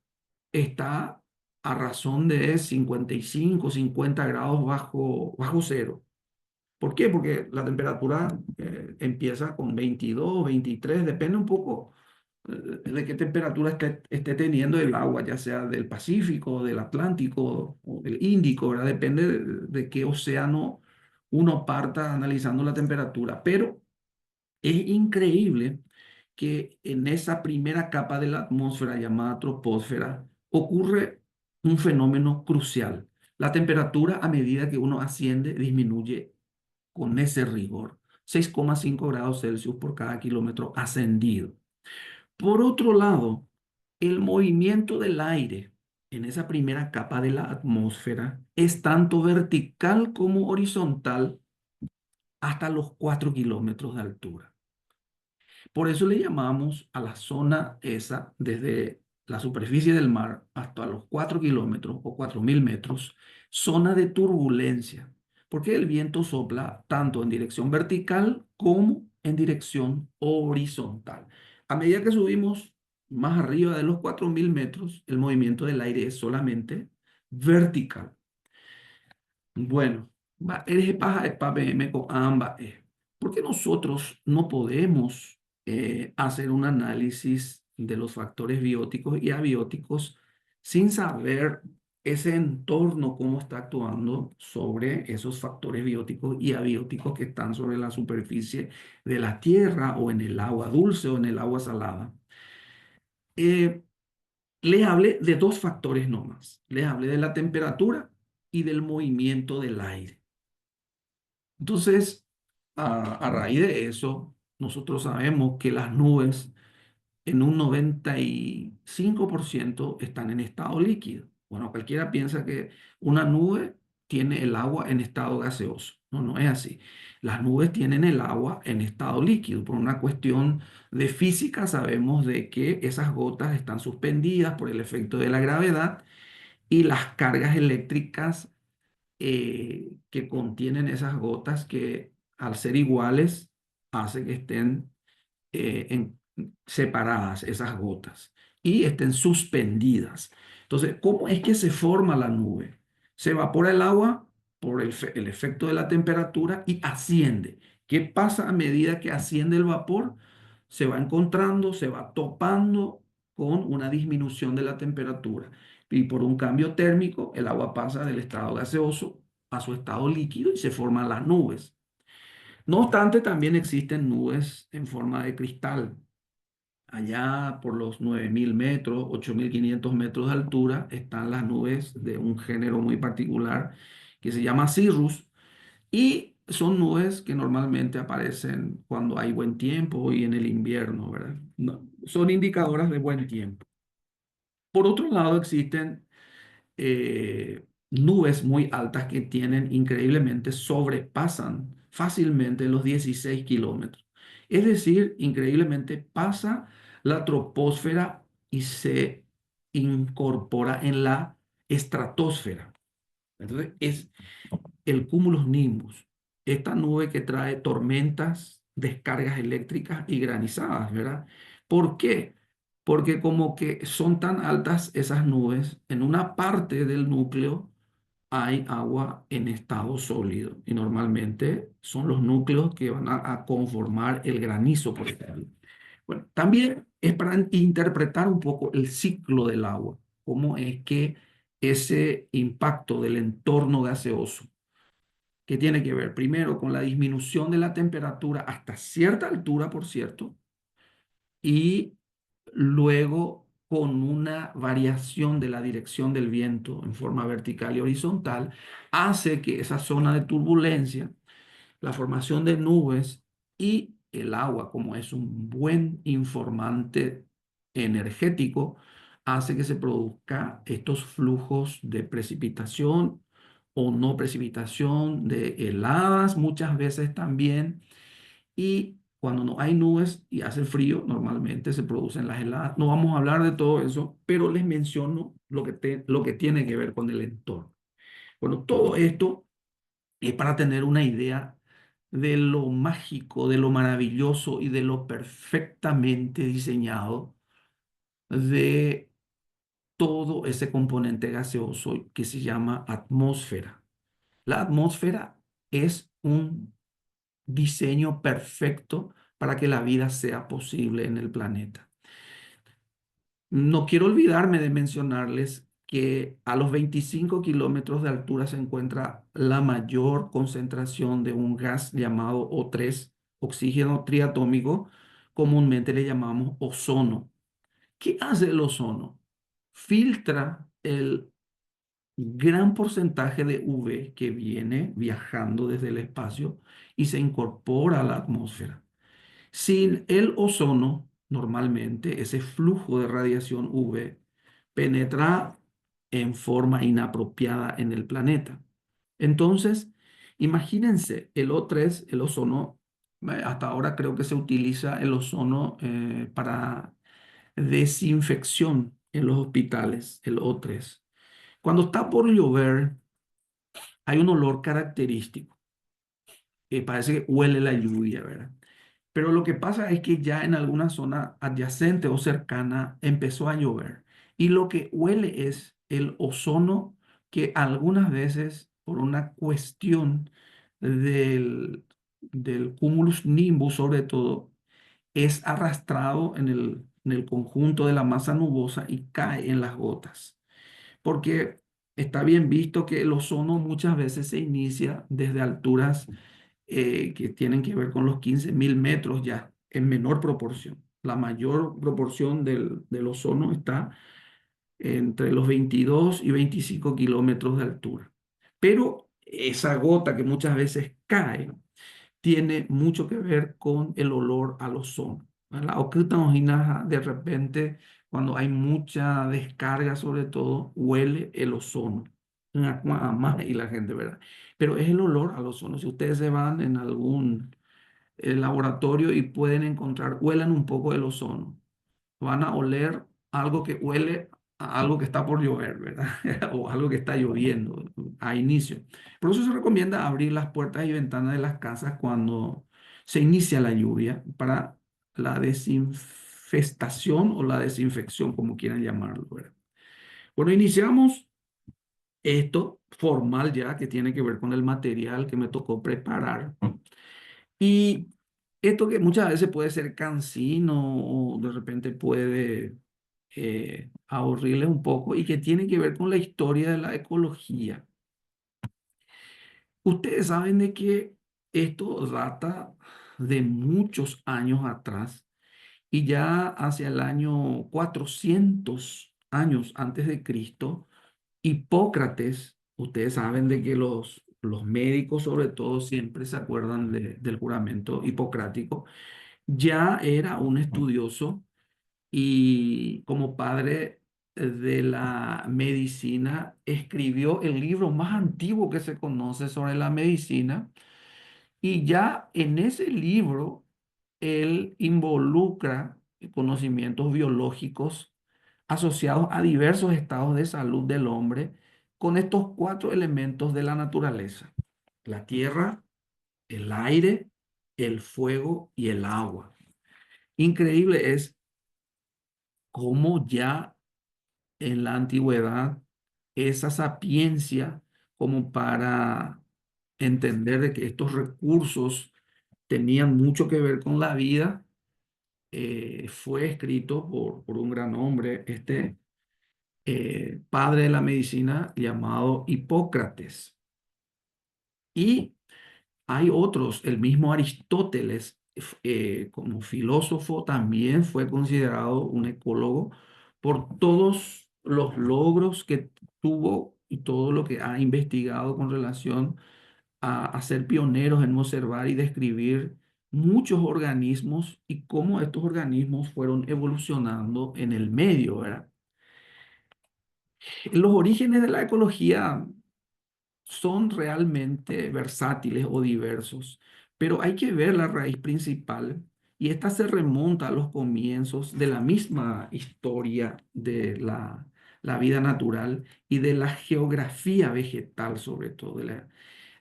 Speaker 1: está a razón de 55, 50 grados bajo cero. ¿Por qué? Porque la temperatura empieza con 22, 23, depende un poco de qué temperatura esté teniendo el agua, ya sea del Pacífico, del Atlántico o del Índico, ¿verdad? Depende de qué océano uno parta analizando la temperatura. Pero es increíble que en esa primera capa de la atmósfera llamada troposfera ocurre un fenómeno crucial. La temperatura a medida que uno asciende disminuye con ese rigor, 6,5 grados Celsius por cada kilómetro ascendido. Por otro lado, el movimiento del aire en esa primera capa de la atmósfera es tanto vertical como horizontal hasta los 4 kilómetros de altura. Por eso le llamamos a la zona esa, desde la superficie del mar hasta los 4 kilómetros o 4.000 metros, zona de turbulencia, porque el viento sopla tanto en dirección vertical como en dirección horizontal. A medida que subimos más arriba de los 4.000 metros, el movimiento del aire es solamente vertical. Bueno, eres paja de me con ambas. ¿Por qué nosotros no podemos hacer un análisis de los factores bióticos y abióticos sin saber ese entorno, cómo está actuando sobre esos factores bióticos y abióticos que están sobre la superficie de la tierra o en el agua dulce o en el agua salada? Eh, Les hablé de dos factores nomás. Les hablé de la temperatura y del movimiento del aire. Entonces, a raíz de eso, nosotros sabemos que las nubes en un 95% están en estado líquido. Bueno, cualquiera piensa que una nube tiene el agua en estado gaseoso. No, no es así. Las nubes tienen el agua en estado líquido. Por una cuestión de física sabemos de que esas gotas están suspendidas por el efecto de la gravedad y las cargas eléctricas que contienen esas gotas que al ser iguales hace que estén separadas esas gotas y estén suspendidas. Entonces, ¿cómo es que se forma la nube? Se evapora el agua por el efecto de la temperatura y asciende. ¿Qué pasa a medida que asciende el vapor? Se va encontrando, se va topando con una disminución de la temperatura. Y por un cambio térmico, el agua pasa del estado gaseoso a su estado líquido y se forman las nubes. No obstante, también existen nubes en forma de cristal. Allá por los 9.000 metros, 8.500 metros de altura, están las nubes de un género muy particular que se llama cirrus y son nubes que normalmente aparecen cuando hay buen tiempo y en el invierno, ¿verdad? Son indicadoras de buen tiempo. Por otro lado, existen nubes muy altas que tienen increíblemente, sobrepasan fácilmente los 16 kilómetros. Es decir, increíblemente pasa la troposfera y se incorpora en la estratosfera. Entonces, es el cumulus nimbus, esta nube que trae tormentas, descargas eléctricas y granizadas, ¿verdad? ¿Por qué? Porque como que son tan altas esas nubes, en una parte del núcleo hay agua en estado sólido y normalmente son los núcleos que van a conformar el granizo, por ejemplo. Bueno, también es para interpretar un poco el ciclo del agua, cómo es que ese impacto del entorno gaseoso que tiene que ver primero con la disminución de la temperatura hasta cierta altura, por cierto, y luego con una variación de la dirección del viento en forma vertical y horizontal, hace que esa zona de turbulencia, la formación de nubes y el agua, como es un buen informante energético, hace que se produzca estos flujos de precipitación o no precipitación, de heladas muchas veces también. Y cuando no hay nubes y hace frío, normalmente se producen las heladas. No vamos a hablar de todo eso, pero les menciono lo que tiene que ver con el entorno. Bueno, todo esto es para tener una idea de lo mágico, de lo maravilloso y de lo perfectamente diseñado de todo ese componente gaseoso que se llama atmósfera. La atmósfera es un diseño perfecto para que la vida sea posible en el planeta. No quiero olvidarme de mencionarles que a los 25 kilómetros de altura se encuentra la mayor concentración de un gas llamado O3, oxígeno triatómico, comúnmente le llamamos ozono. ¿Qué hace el ozono? Filtra el gran porcentaje de UV que viene viajando desde el espacio y se incorpora a la atmósfera. Sin el ozono, normalmente ese flujo de radiación UV penetra en forma inapropiada en el planeta. Entonces, imagínense el O3, el ozono, hasta ahora creo que se utiliza el ozono para desinfección en los hospitales, el O3. Cuando está por llover, hay un olor característico que parece que huele la lluvia, ¿verdad? Pero lo que pasa es que ya en alguna zona adyacente o cercana empezó a llover. Y lo que huele es el ozono que algunas veces, por una cuestión del cumulus nimbus, sobre todo, es arrastrado en el conjunto de la masa nubosa y cae en las gotas. Porque está bien visto que el ozono muchas veces se inicia desde alturas que tienen que ver con los 15.000 metros ya, en menor proporción. La mayor proporción del ozono está entre los 22 y 25 kilómetros de altura. Pero esa gota que muchas veces cae tiene mucho que ver con el olor al ozono, ¿verdad? O que te imaginas de repente, cuando hay mucha descarga, sobre todo, huele el ozono. Más y la gente, ¿verdad? Pero es el olor al ozono. Si ustedes se van en algún laboratorio y pueden encontrar, huelan un poco el ozono, van a oler algo que huele a algo que está por llover, ¿verdad? O algo que está lloviendo a inicio. Por eso se recomienda abrir las puertas y ventanas de las casas cuando se inicia la lluvia para la desinfestación o la desinfección, como quieran llamarlo, ¿verdad? Bueno, iniciamos esto formal ya que tiene que ver con el material que me tocó preparar. Y esto que muchas veces puede ser cansino o de repente puede aburrirles un poco y que tiene que ver con la historia de la ecología. Ustedes saben de que esto data de muchos años atrás y ya hacia el año 400 años antes de Cristo, Hipócrates, ustedes saben de que los médicos sobre todo siempre se acuerdan del juramento hipocrático, ya era un estudioso y como padre de la medicina escribió el libro más antiguo que se conoce sobre la medicina y ya en ese libro él involucra conocimientos biológicos asociados a diversos estados de salud del hombre con estos cuatro elementos de la naturaleza: la tierra, el aire, el fuego y el agua. Increíble es cómo ya en la antigüedad esa sapiencia como para entender de que estos recursos tenían mucho que ver con la vida, fue escrito por un gran hombre, padre de la medicina llamado Hipócrates. Y hay otros, el mismo Aristóteles, como filósofo, también fue considerado un ecólogo por todos los logros que tuvo y todo lo que ha investigado con relación a ser pioneros en observar y describir muchos organismos y cómo estos organismos fueron evolucionando en el medio, ¿verdad? Los orígenes de la ecología son realmente versátiles o diversos, pero hay que ver la raíz principal y esta se remonta a los comienzos de la misma historia de la vida natural y de la geografía vegetal, sobre todo.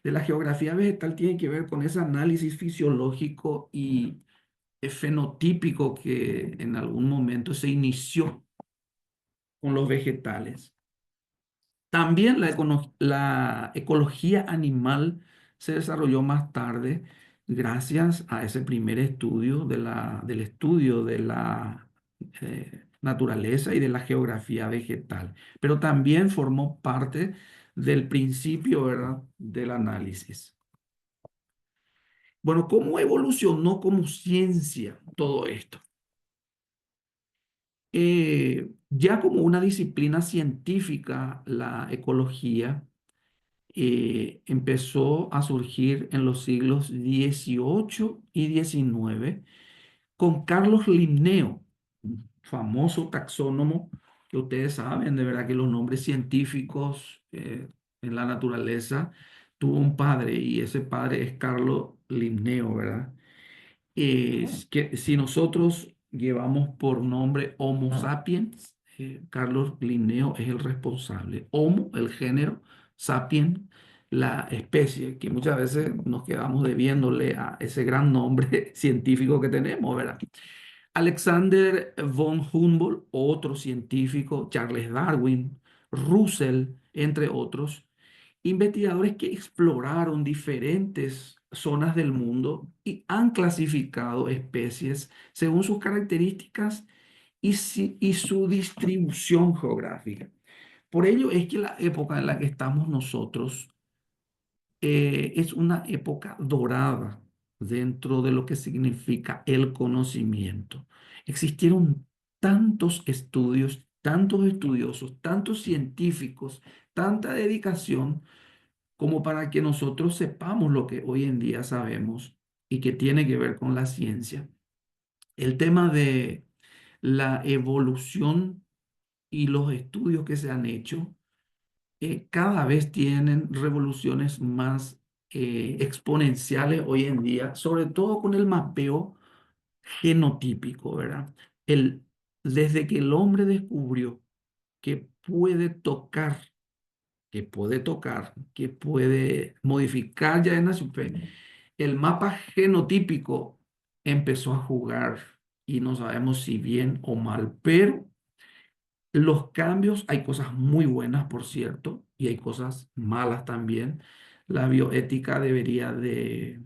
Speaker 1: De la geografía vegetal tiene que ver con ese análisis fisiológico y fenotípico que en algún momento se inició con los vegetales. También la ecología animal se desarrolló más tarde gracias a ese primer estudio del estudio de la naturaleza y de la geografía vegetal, pero también formó parte del principio, ¿verdad?, del análisis. Bueno, ¿cómo evolucionó como ciencia todo esto? Ya como una disciplina científica, la ecología empezó a surgir en los siglos XVIII y XIX con Carlos Linneo, un famoso taxónomo que ustedes saben, de verdad que los nombres científicos en la naturaleza tuvo un padre y ese padre es Carlos Linneo, ¿verdad? Es que si nosotros llevamos por nombre Homo sapiens, Carlos Linneo es el responsable. Homo, el género, sapiens, la especie, que muchas veces nos quedamos debiéndole a ese gran nombre científico que tenemos, ¿verdad? Alexander von Humboldt, otro científico, Charles Darwin, Russell, entre otros, investigadores que exploraron diferentes zonas del mundo y han clasificado especies según sus características y su distribución geográfica. Por ello es que la época en la que estamos nosotros es una época dorada dentro de lo que significa el conocimiento. Existieron tantos estudios, tantos estudiosos, tantos científicos, tanta dedicación como para que nosotros sepamos lo que hoy en día sabemos y que tiene que ver con la ciencia. El tema de la evolución y los estudios que se han hecho cada vez tienen revoluciones más exponenciales hoy en día, sobre todo con el mapeo genotípico, ¿verdad? El, desde que el hombre descubrió que puede tocar, que puede modificar ya en la superficie, el mapa genotípico empezó a jugar y no sabemos si bien o mal, pero los cambios, hay cosas muy buenas, por cierto, y hay cosas malas también. La bioética debería de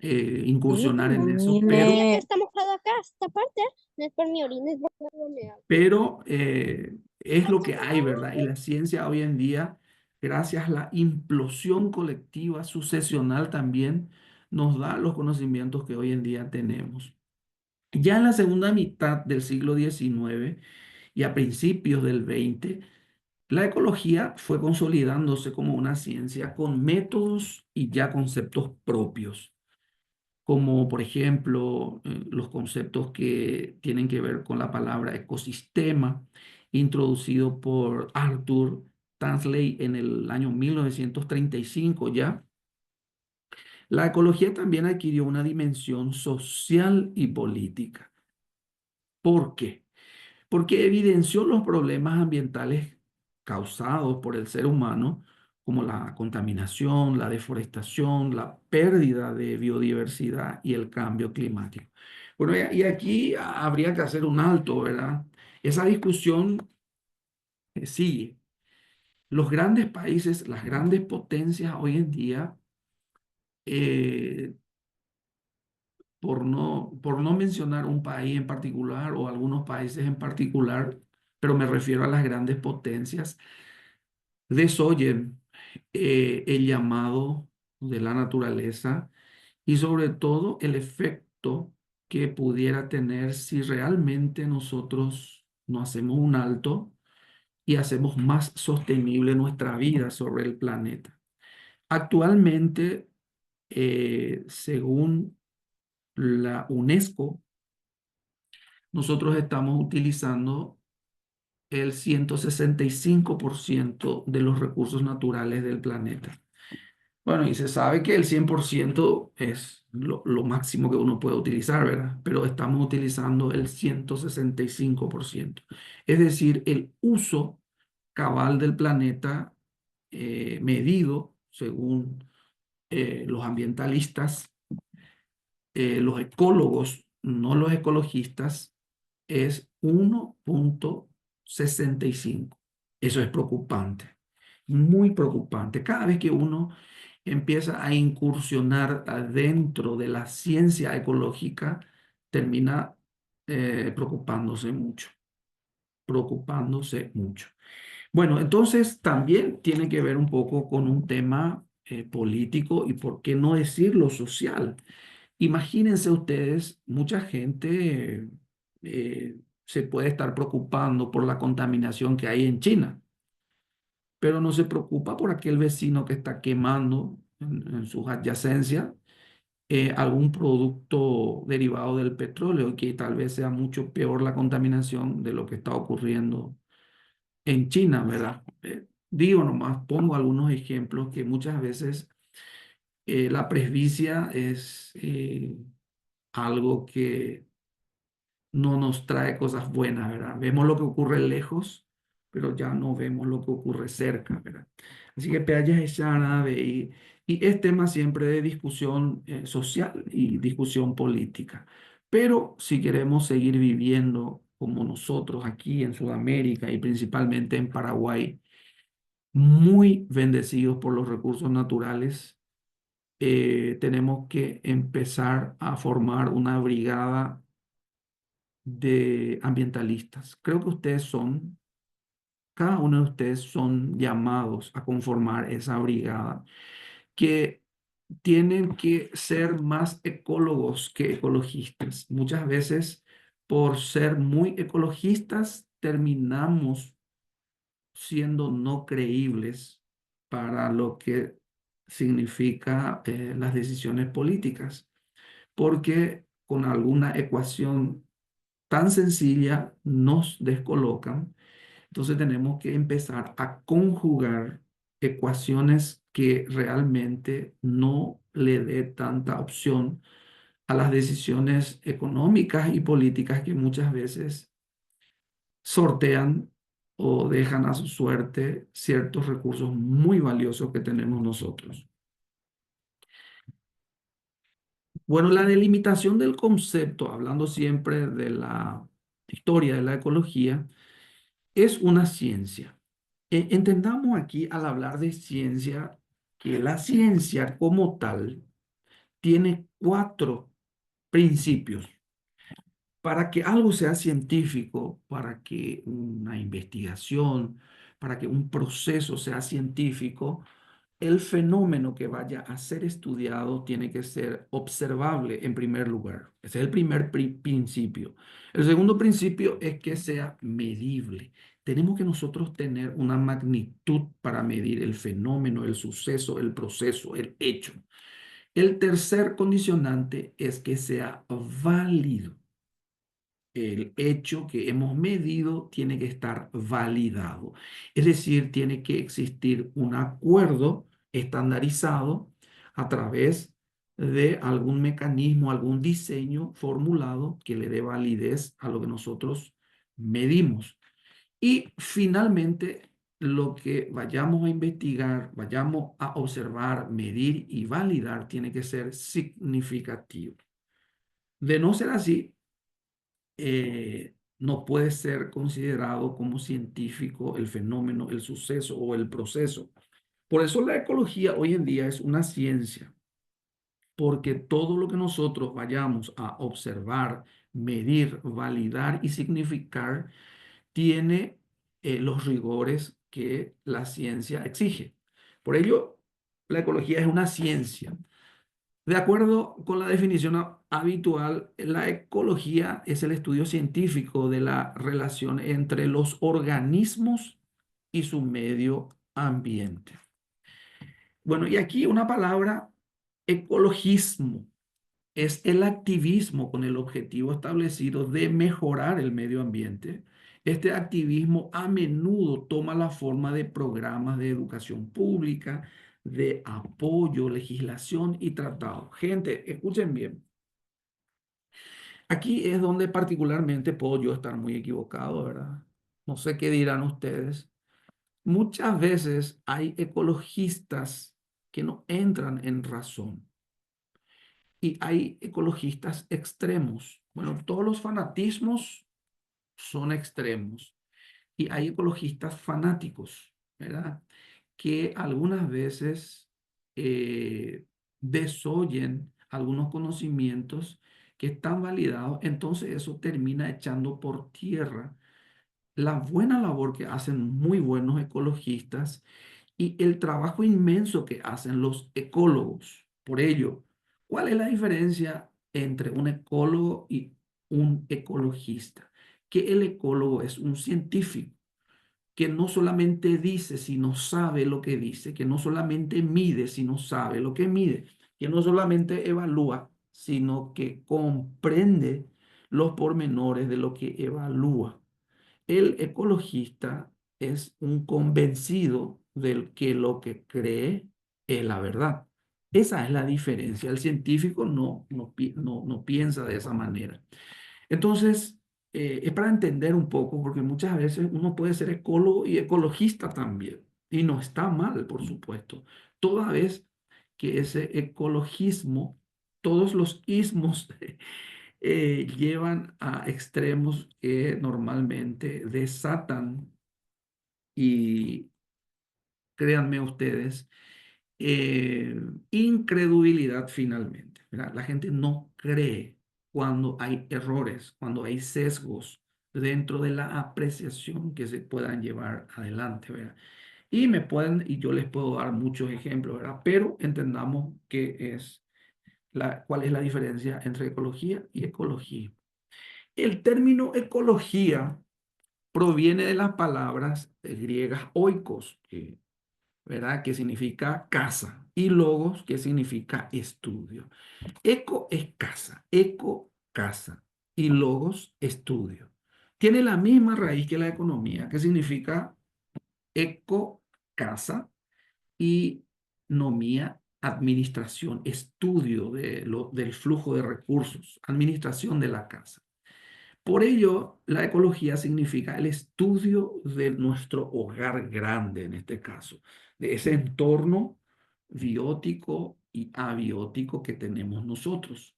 Speaker 1: incursionar en eso,
Speaker 11: Mira que está mojado acá, esta parte, no es por mi orina, es por la humedad.
Speaker 1: pero es lo que hay, ¿verdad? Y la ciencia hoy en día, gracias a la implosión colectiva sucesional también, nos da los conocimientos que hoy en día tenemos. Ya en la segunda mitad del siglo XIX y a principios del XX, la ecología fue consolidándose como una ciencia con métodos y ya conceptos propios, como por ejemplo los conceptos que tienen que ver con la palabra ecosistema, introducido por Arthur Tansley en el año 1935 ya. La ecología también adquirió una dimensión social y política. ¿Por qué? Porque evidenció los problemas ambientales causados por el ser humano, como la contaminación, la deforestación, la pérdida de biodiversidad y el cambio climático. Bueno, y aquí habría que hacer un alto, ¿verdad? Esa discusión sigue. Los grandes países, las grandes potencias hoy en día, eh, por no mencionar un país en particular o algunos países en particular, pero me refiero a las grandes potencias, desoyen el llamado de la naturaleza y sobre todo el efecto que pudiera tener si realmente nosotros no hacemos un alto y hacemos más sostenible nuestra vida sobre el planeta. Actualmente, según la UNESCO, nosotros estamos utilizando el 165% de los recursos naturales del planeta. Bueno, y se sabe que el 100% es lo máximo que uno puede utilizar, ¿verdad? Pero estamos utilizando el 165%. Es decir, el uso cabal del planeta medido según los ambientalistas, los ecólogos, no los ecologistas, es 1,5 65. Eso es preocupante, muy preocupante. Cada vez que uno empieza a incursionar adentro de la ciencia ecológica, termina preocupándose mucho, preocupándose mucho. Bueno, entonces también tiene que ver un poco con un tema político y por qué no decirlo social. Imagínense ustedes, mucha gente se puede estar preocupando por la contaminación que hay en China, pero no se preocupa por aquel vecino que está quemando en sus adyacencias algún producto derivado del petróleo y que tal vez sea mucho peor la contaminación de lo que está ocurriendo en China, ¿verdad? Digo nomás, pongo algunos ejemplos que muchas veces la presbicia es algo que no nos trae cosas buenas, ¿verdad? Vemos lo que ocurre lejos, pero ya no vemos lo que ocurre cerca, ¿verdad? Así que Peaya es árabe y es tema siempre de discusión social y discusión política. Pero si queremos seguir viviendo como nosotros aquí en Sudamérica y principalmente en Paraguay, muy bendecidos por los recursos naturales, tenemos que empezar a formar una brigada de ambientalistas. Creo que cada uno de ustedes son llamados a conformar esa brigada, que tienen que ser más ecólogos que ecologistas. Muchas veces, por ser muy ecologistas, terminamos siendo no creíbles para lo que significa las decisiones políticas, porque con alguna ecuación tan sencilla nos descolocan. Entonces tenemos que empezar a conjugar ecuaciones que realmente no le dé tanta opción a las decisiones económicas y políticas que muchas veces sortean o dejan a su suerte ciertos recursos muy valiosos que tenemos nosotros. Bueno, la delimitación del concepto, hablando siempre de la historia de la ecología, es una ciencia. Entendamos aquí al hablar de ciencia que la ciencia como tal tiene 4 principios. Para que algo sea científico, para que una investigación, para que un proceso sea científico, el fenómeno que vaya a ser estudiado tiene que ser observable en primer lugar. Ese es el primer principio. El segundo principio es que sea medible. Tenemos que nosotros tener una magnitud para medir el fenómeno, el suceso, el proceso, el hecho. El tercer condicionante es que sea válido. El hecho que hemos medido tiene que estar validado. Es decir, tiene que existir un acuerdo estandarizado a través de algún mecanismo, algún diseño formulado que le dé validez a lo que nosotros medimos. Y finalmente, lo que vayamos a investigar, vayamos a observar, medir y validar tiene que ser significativo. De no ser así, no puede ser considerado como científico el fenómeno, el suceso o el proceso. Por eso la ecología hoy en día es una ciencia, porque todo lo que nosotros vayamos a observar, medir, validar y significar tiene los rigores que la ciencia exige. Por ello, la ecología es una ciencia. De acuerdo con la definición habitual, la ecología es el estudio científico de la relación entre los organismos y su medio ambiente. Bueno, y aquí una palabra, ecologismo, es el activismo con el objetivo establecido de mejorar el medio ambiente. Este activismo a menudo toma la forma de programas de educación pública, de apoyo, legislación y tratado. Gente, escuchen bien. Aquí es donde particularmente puedo yo estar muy equivocado, ¿verdad? No sé qué dirán ustedes. Muchas veces hay ecologistas que no entran en razón y hay ecologistas extremos. Bueno, todos los fanatismos son extremos. y hay ecologistas fanáticos, ¿verdad? Que algunas veces desoyen algunos conocimientos que están validados, entonces eso termina echando por tierra la buena labor que hacen muy buenos ecologistas y el trabajo inmenso que hacen los ecólogos. Por ello, ¿cuál es la diferencia entre un ecólogo y un ecologista? Que el ecólogo es un científico que no solamente dice, sino sabe lo que dice, que no solamente mide, sino sabe lo que mide, que no solamente evalúa, sino que comprende los pormenores de lo que evalúa. El ecologista es un convencido del que lo que cree es la verdad. Esa es la diferencia. El científico no piensa de esa manera. Entonces, es para entender un poco, porque muchas veces uno puede ser ecólogo y ecologista también, y no está mal, por supuesto, toda vez que ese ecologismo, todos los ismos llevan a extremos que normalmente desatan y créanme ustedes, incredulidad finalmente, ¿verdad? La gente no cree cuando hay errores, cuando hay sesgos dentro de la apreciación que se puedan llevar adelante, ¿verdad? Y yo les puedo dar muchos ejemplos, ¿verdad? Pero entendamos cuál es la diferencia entre ecología y ecología. El término ecología proviene de las palabras griegas oikos, ¿verdad? Que significa casa, y logos, que significa estudio. Eco es casa, y logos, estudio. Tiene la misma raíz que la economía, que significa eco, casa, y nomía, administración, estudio del flujo de recursos, administración de la casa. Por ello, la ecología significa el estudio de nuestro hogar grande, en este caso, de ese entorno biótico y abiótico que tenemos nosotros.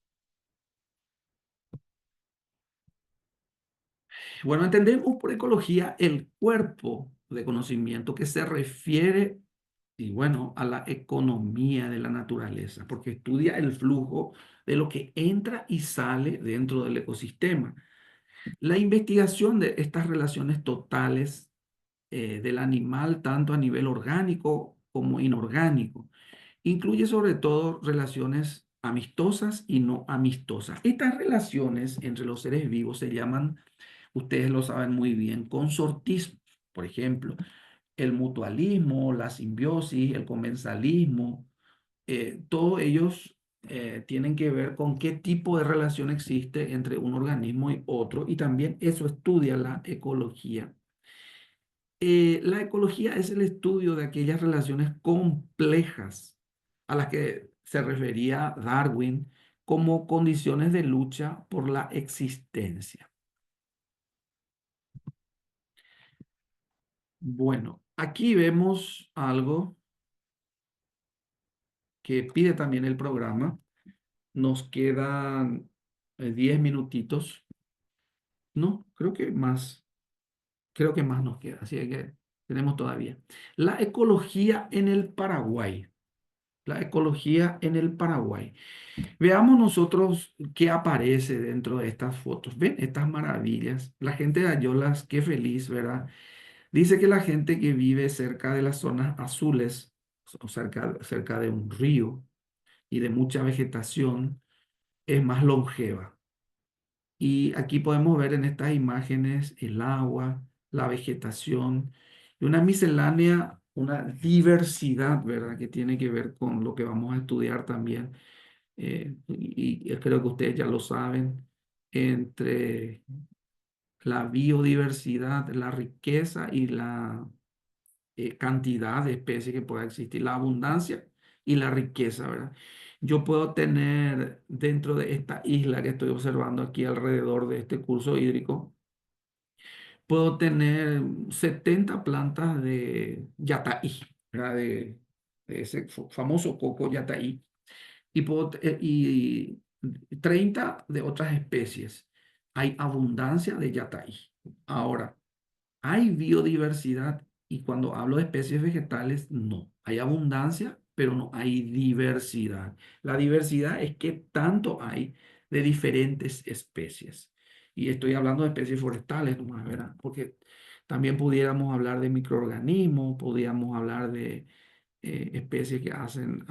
Speaker 1: Bueno, entendemos por ecología el cuerpo de conocimiento que se refiere, y bueno, a la economía de la naturaleza, porque estudia el flujo de lo que entra y sale dentro del ecosistema. La investigación de estas relaciones totales del animal, tanto a nivel orgánico como inorgánico, incluye sobre todo relaciones amistosas y no amistosas. Estas relaciones entre los seres vivos se llaman, ustedes lo saben muy bien, consortismo. Por ejemplo, el mutualismo, la simbiosis, el comensalismo, todos ellos tienen que ver con qué tipo de relación existe entre un organismo y otro, y también eso estudia la ecología. La ecología es el estudio de aquellas relaciones complejas a las que se refería Darwin como condiciones de lucha por la existencia. Bueno, aquí vemos algo que pide también el programa. Nos quedan 10 minutitos. No, creo que más nos queda, así que tenemos todavía. La ecología en el Paraguay. La ecología en el Paraguay. Veamos nosotros qué aparece dentro de estas fotos. ¿Ven estas maravillas? La gente de Ayolas, qué feliz, ¿verdad? Dice que la gente que vive cerca de las zonas azules, o cerca de un río y de mucha vegetación, es más longeva. Y aquí podemos ver en estas imágenes el agua, la vegetación y una miscelánea, una diversidad, ¿verdad? Que tiene que ver con lo que vamos a estudiar también. Y creo que ustedes ya lo saben, entre la biodiversidad, la riqueza y la cantidad de especies que pueda existir, la abundancia y la riqueza, ¿verdad? Yo puedo tener dentro de esta isla que estoy observando aquí alrededor de este curso hídrico, puedo tener 70 plantas de yataí, ¿verdad? De ese famoso coco yataí, y 30 de otras especies. Hay abundancia de yataí. Ahora, hay biodiversidad y cuando hablo de especies vegetales, no. Hay abundancia, pero no hay diversidad. La diversidad es que tanto hay de diferentes especies. Y estoy hablando de especies forestales, nomás, ¿verdad? Porque también pudiéramos hablar de microorganismos, podríamos hablar de especies que hacen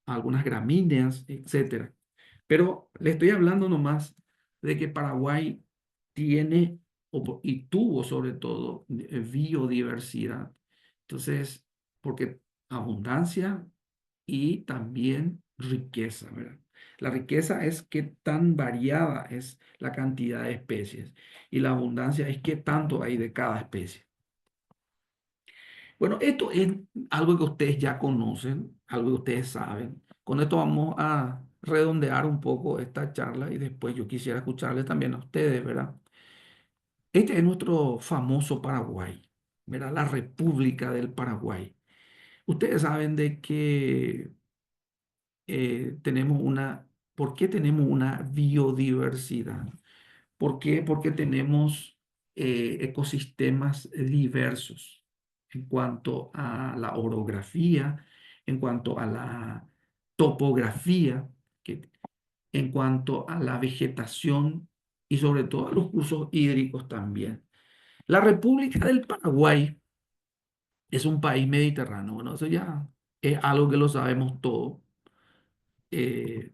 Speaker 1: algunas gramíneas, etcétera. Pero le estoy hablando nomás de que Paraguay tiene y tuvo sobre todo biodiversidad. Entonces, porque abundancia y también riqueza, ¿verdad? La riqueza es qué tan variada es la cantidad de especies y la abundancia es qué tanto hay de cada especie. Bueno, esto es algo que ustedes ya conocen, algo que ustedes saben. Con esto vamos a redondear un poco esta charla y después yo quisiera escucharles también a ustedes, ¿verdad? Este es nuestro famoso Paraguay, ¿verdad? La República del Paraguay. Ustedes saben de que tenemos ¿por qué tenemos una biodiversidad? ¿Por qué? Porque tenemos ecosistemas diversos en cuanto a la orografía, en cuanto a la topografía, en cuanto a la vegetación y sobre todo a los cursos hídricos también. La República del Paraguay es un país mediterráneo. Bueno, eso ya es algo que lo sabemos todo. Eh,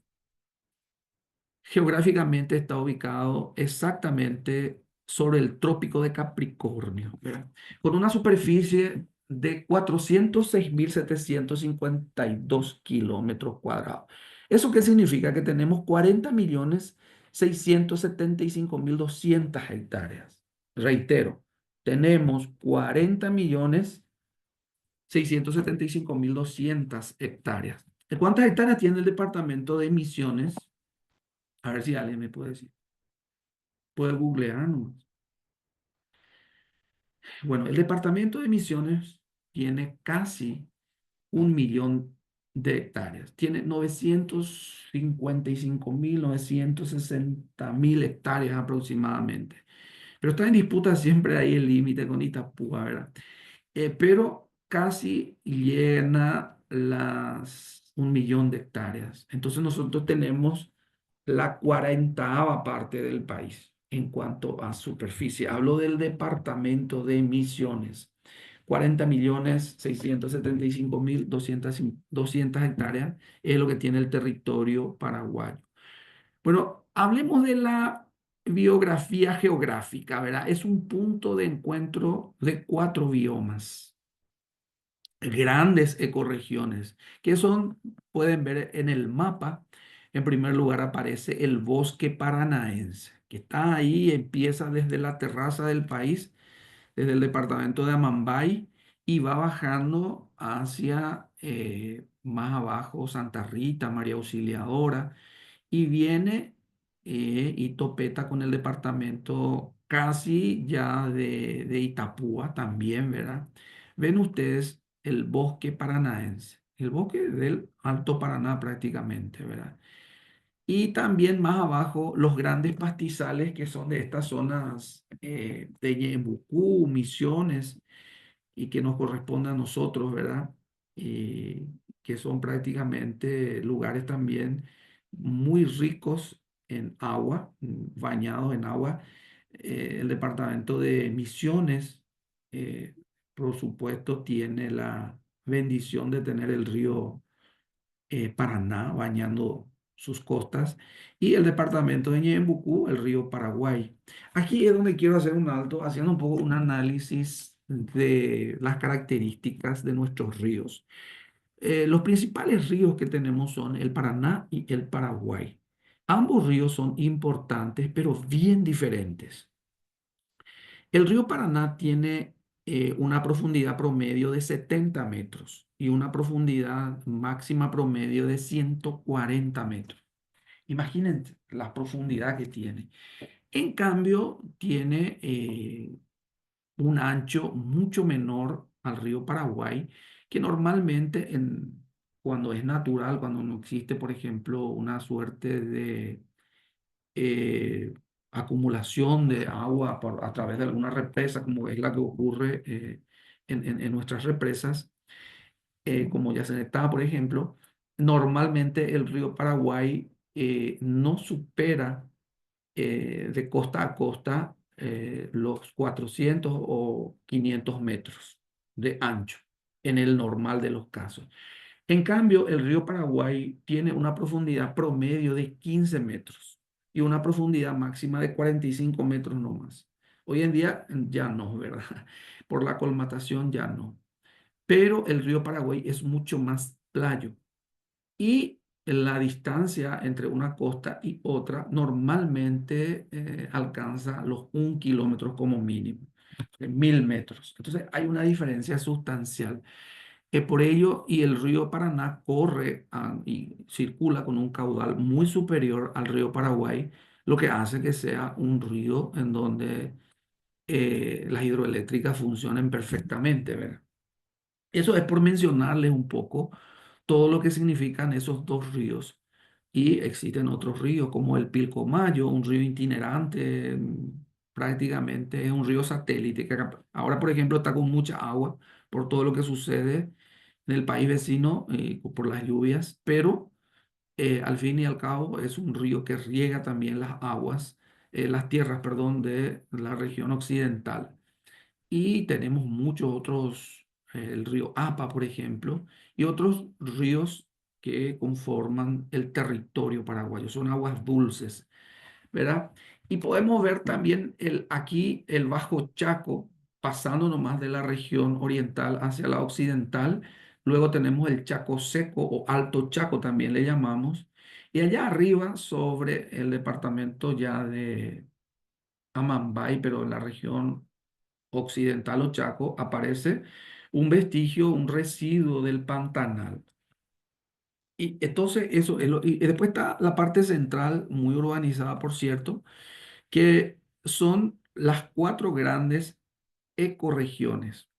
Speaker 1: Geográficamente está ubicado exactamente sobre el trópico de Capricornio, ¿verdad? Con una superficie de 406.752 kilómetros cuadrados. ¿Eso qué significa? Que tenemos 40.675.200 hectáreas. Reitero, tenemos 40.675.200 hectáreas. ¿Cuántas hectáreas tiene el departamento de Misiones? A ver si alguien me puede decir. Puede googlear nomás. Bueno, el departamento de Misiones tiene casi 1 millón de hectáreas. Tiene 955.960.000 hectáreas aproximadamente. Pero está en disputa siempre ahí el límite con Itapúa, ¿verdad? Pero casi llena las 1 millón de hectáreas. Entonces nosotros tenemos la 40ª parte del país en cuanto a superficie. Hablo del departamento de Misiones. 40.675.200 hectáreas es lo que tiene el territorio paraguayo. Bueno, hablemos de la biografía geográfica, ¿verdad? Es un punto de encuentro de 4 biomas, grandes ecorregiones, que son, pueden ver en el mapa. En primer lugar aparece el bosque paranaense, que está ahí, empieza desde la terraza del país, desde el departamento de Amambay, y va bajando hacia más abajo Santa Rita, María Auxiliadora, y viene y topeta con el departamento casi ya de Itapúa también, ¿verdad? Ven ustedes el bosque paranaense, el bosque del Alto Paraná prácticamente, ¿verdad? Y también más abajo los grandes pastizales que son de estas zonas de Ñeembucú, Misiones, y que nos corresponde a nosotros, ¿verdad? Y que son prácticamente lugares también muy ricos en agua, bañados en agua. El departamento de Misiones, eh, por supuesto, tiene la bendición de tener el río Paraná bañando sus costas y el departamento de Ñeembucú, el río Paraguay. Aquí es donde quiero hacer un alto, haciendo un poco un análisis de las características de nuestros ríos. Los principales ríos que tenemos son el Paraná y el Paraguay. Ambos ríos son importantes, pero bien diferentes. El río Paraná tiene una profundidad promedio de 70 metros y una profundidad máxima promedio de 140 metros. Imagínense la profundidad que tiene. En cambio, tiene un ancho mucho menor al río Paraguay, que normalmente cuando es natural, cuando no existe, por ejemplo, una suerte de acumulación de agua a través de alguna represa, como es la que ocurre en nuestras represas, como Yacenetá, por ejemplo, normalmente el río Paraguay no supera de costa a costa los 400 o 500 metros de ancho en el normal de los casos. En cambio, el río Paraguay tiene una profundidad promedio de 15 metros y una profundidad máxima de 45 metros no más. Hoy en día ya no, ¿verdad? Por la colmatación ya no. Pero el río Paraguay es mucho más playo y la distancia entre una costa y otra normalmente alcanza los 1 kilómetro como mínimo, 1000 metros. Entonces hay una diferencia sustancial. Por ello, y el río Paraná corre y circula con un caudal muy superior al río Paraguay, lo que hace que sea un río en donde las hidroeléctricas funcionen perfectamente, ¿verdad? Eso es por mencionarles un poco todo lo que significan esos dos ríos. Y existen otros ríos como el Pilcomayo, un río itinerante, prácticamente es un río satélite, que ahora, por ejemplo, está con mucha agua por todo lo que sucede en el país vecino, por las lluvias, pero al fin y al cabo es un río que riega también las tierras, perdón, de la región occidental. Y tenemos muchos otros, el río Apa, por ejemplo, y otros ríos que conforman el territorio paraguayo. Son aguas dulces, ¿verdad? Y podemos ver también aquí el Bajo Chaco, pasando nomás de la región oriental hacia la occidental. Luego tenemos el Chaco Seco o Alto Chaco también le llamamos. Y allá arriba, sobre el departamento ya de Amambay, pero en la región occidental o Chaco, aparece un vestigio, un residuo del Pantanal. Y entonces eso es y después está la parte central, muy urbanizada, por cierto, que son las cuatro grandes ecorregiones.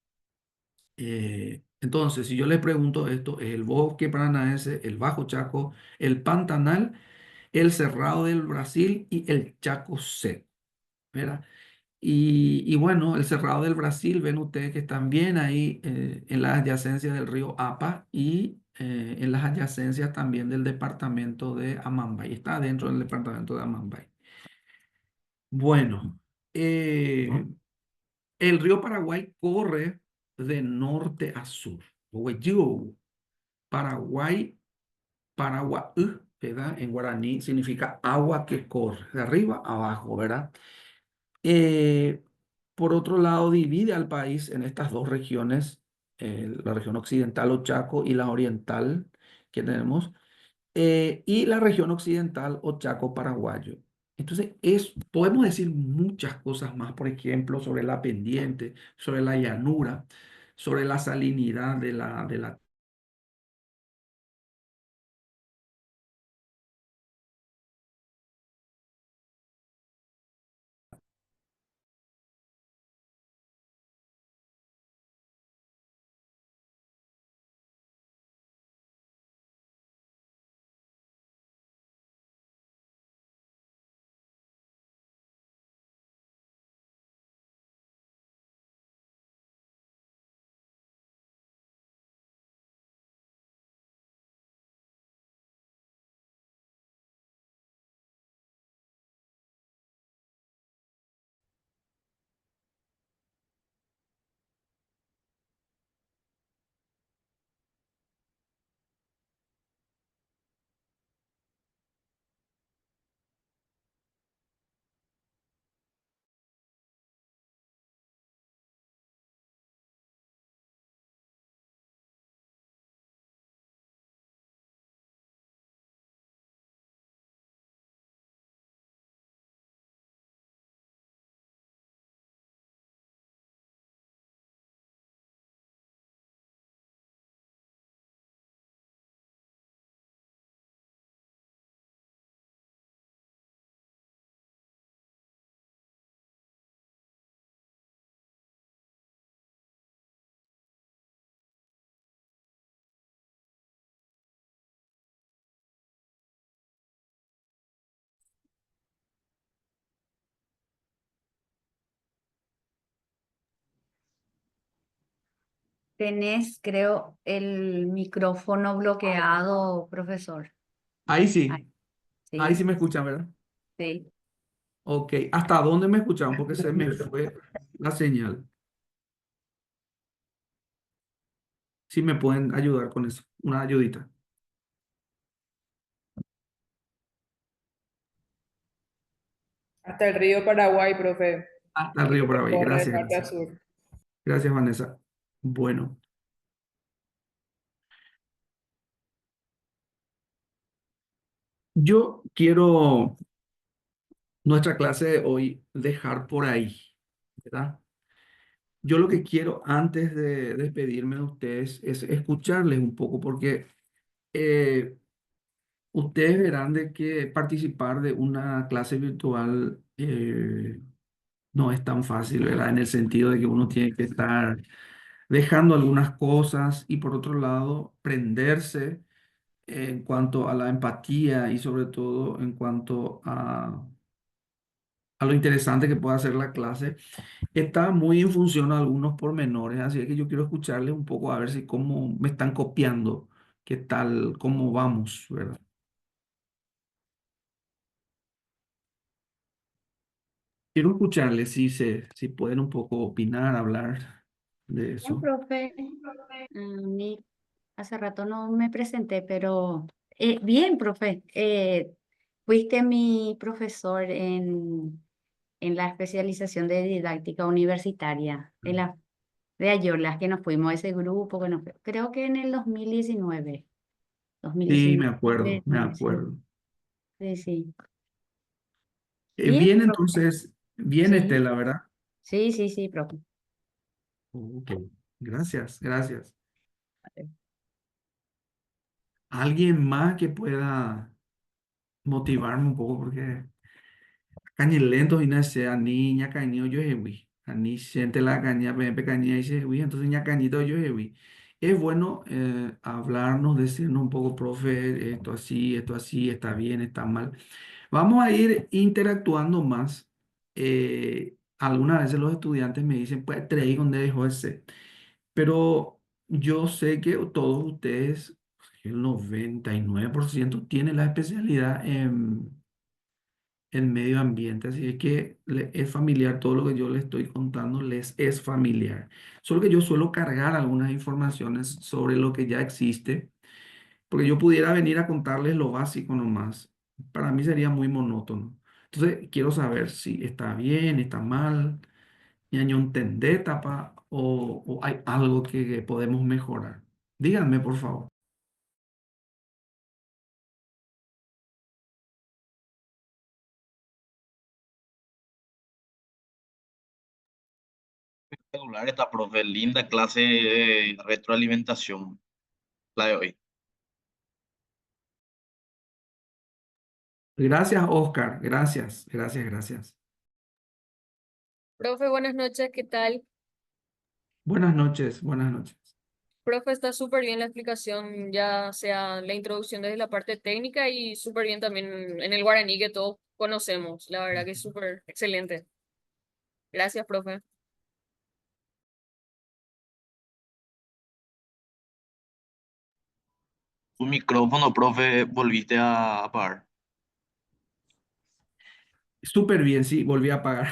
Speaker 1: Entonces, si yo les pregunto esto, es el bosque paranaense, el Bajo Chaco, el Pantanal, el Cerrado del Brasil y el Chaco Seco, ¿verdad? Y bueno, el Cerrado del Brasil, ven ustedes que están bien ahí en las adyacencias del río Apa y en las adyacencias también del departamento de Amambay. Está dentro del departamento de Amambay. Bueno, el río Paraguay corre de norte a sur. Huayú, Paraguay, Paraguay, ¿verdad? En guaraní significa agua que corre, de arriba a abajo, ¿verdad? Eh, por otro lado, divide al país en estas dos regiones, la región occidental o Chaco y la oriental que tenemos, y la región occidental o Chaco paraguayo. Entonces, podemos decir muchas cosas más, por ejemplo, sobre la pendiente, sobre la llanura, sobre la salinidad de la
Speaker 12: Tenés, creo, el micrófono bloqueado, profesor.
Speaker 1: Ahí
Speaker 12: Ay,
Speaker 1: sí, ahí sí
Speaker 12: sí,
Speaker 1: me escuchan, ¿verdad?
Speaker 12: sí.
Speaker 1: Ok, ¿hasta dónde me escucharon? Porque se me fue la señal. Si me pueden ayudar con eso, una ayudita.
Speaker 4: Hasta el río Paraguay, profe.
Speaker 1: Hasta el río Paraguay.
Speaker 4: Corre de
Speaker 1: Gracias,
Speaker 4: norte a
Speaker 1: gracias.
Speaker 4: sur.
Speaker 1: Gracias, Vanessa. Bueno, yo quiero nuestra clase de hoy dejar por ahí, ¿verdad? Yo lo que quiero antes de despedirme de ustedes es escucharles un poco porque eh, ustedes verán de que participar de una clase virtual no es tan fácil, ¿verdad? En el sentido de que uno tiene que estar dejando algunas cosas y por otro lado prenderse en cuanto a la empatía y sobre todo en cuanto a lo interesante que puede hacer la clase. Está muy en función a algunos pormenores, así que yo quiero escucharles un poco a ver si cómo me están copiando, qué tal, cómo vamos, ¿verdad? Quiero escucharles si pueden un poco opinar, hablar de
Speaker 12: Bien,
Speaker 1: eso.
Speaker 12: profe. Hace rato no me presenté, pero bien, profe. Fuiste mi profesor en la especialización de didáctica universitaria, de Ayolas, que nos fuimos a ese grupo, que creo que en el 2019.
Speaker 1: Sí,
Speaker 12: 2019,
Speaker 1: me
Speaker 12: sí,
Speaker 1: acuerdo.
Speaker 12: sí, sí. Bien,
Speaker 1: Bien,
Speaker 12: profe.
Speaker 1: entonces, bien,
Speaker 12: Sí,
Speaker 1: Estela, ¿verdad?
Speaker 12: sí, sí, sí, profe.
Speaker 1: Ok, gracias, gracias. ¿Alguien más que pueda motivarme un poco? Porque cañi lento y nace a niña caño yo hewi. A ni siente la caña, pepe caña y se hewi. Entonces ña cañito yo hewi. Es bueno hablarnos, decirnos un poco, profe, esto así, está bien, está mal. Vamos a ir interactuando más. Algunas veces los estudiantes me dicen, pues, traí donde dejó ese. Pero yo sé que todos ustedes, el 99% tienen la especialidad en medio ambiente, así es que es familiar, todo lo que yo les estoy contando les es familiar. Solo que yo suelo cargar algunas informaciones sobre lo que ya existe, porque yo pudiera venir a contarles lo básico nomás. Para mí sería muy monótono. Entonces, quiero saber si está bien, está mal, ñaño entendé, tapa, o hay algo que podemos mejorar. Díganme, por favor.
Speaker 3: Espectacular esta profe, linda clase de retroalimentación, la de hoy.
Speaker 1: Gracias, Oscar. Gracias, gracias, gracias.
Speaker 13: Profe, buenas noches, ¿qué tal?
Speaker 1: Buenas noches, buenas noches.
Speaker 13: Profe, está súper bien la explicación, ya sea la introducción desde la parte técnica y súper bien también en el guaraní que todos conocemos. La verdad que es súper excelente. Gracias, profe.
Speaker 3: Tu micrófono, profe, volviste a apagar.
Speaker 1: Súper bien, sí, volví a pagar.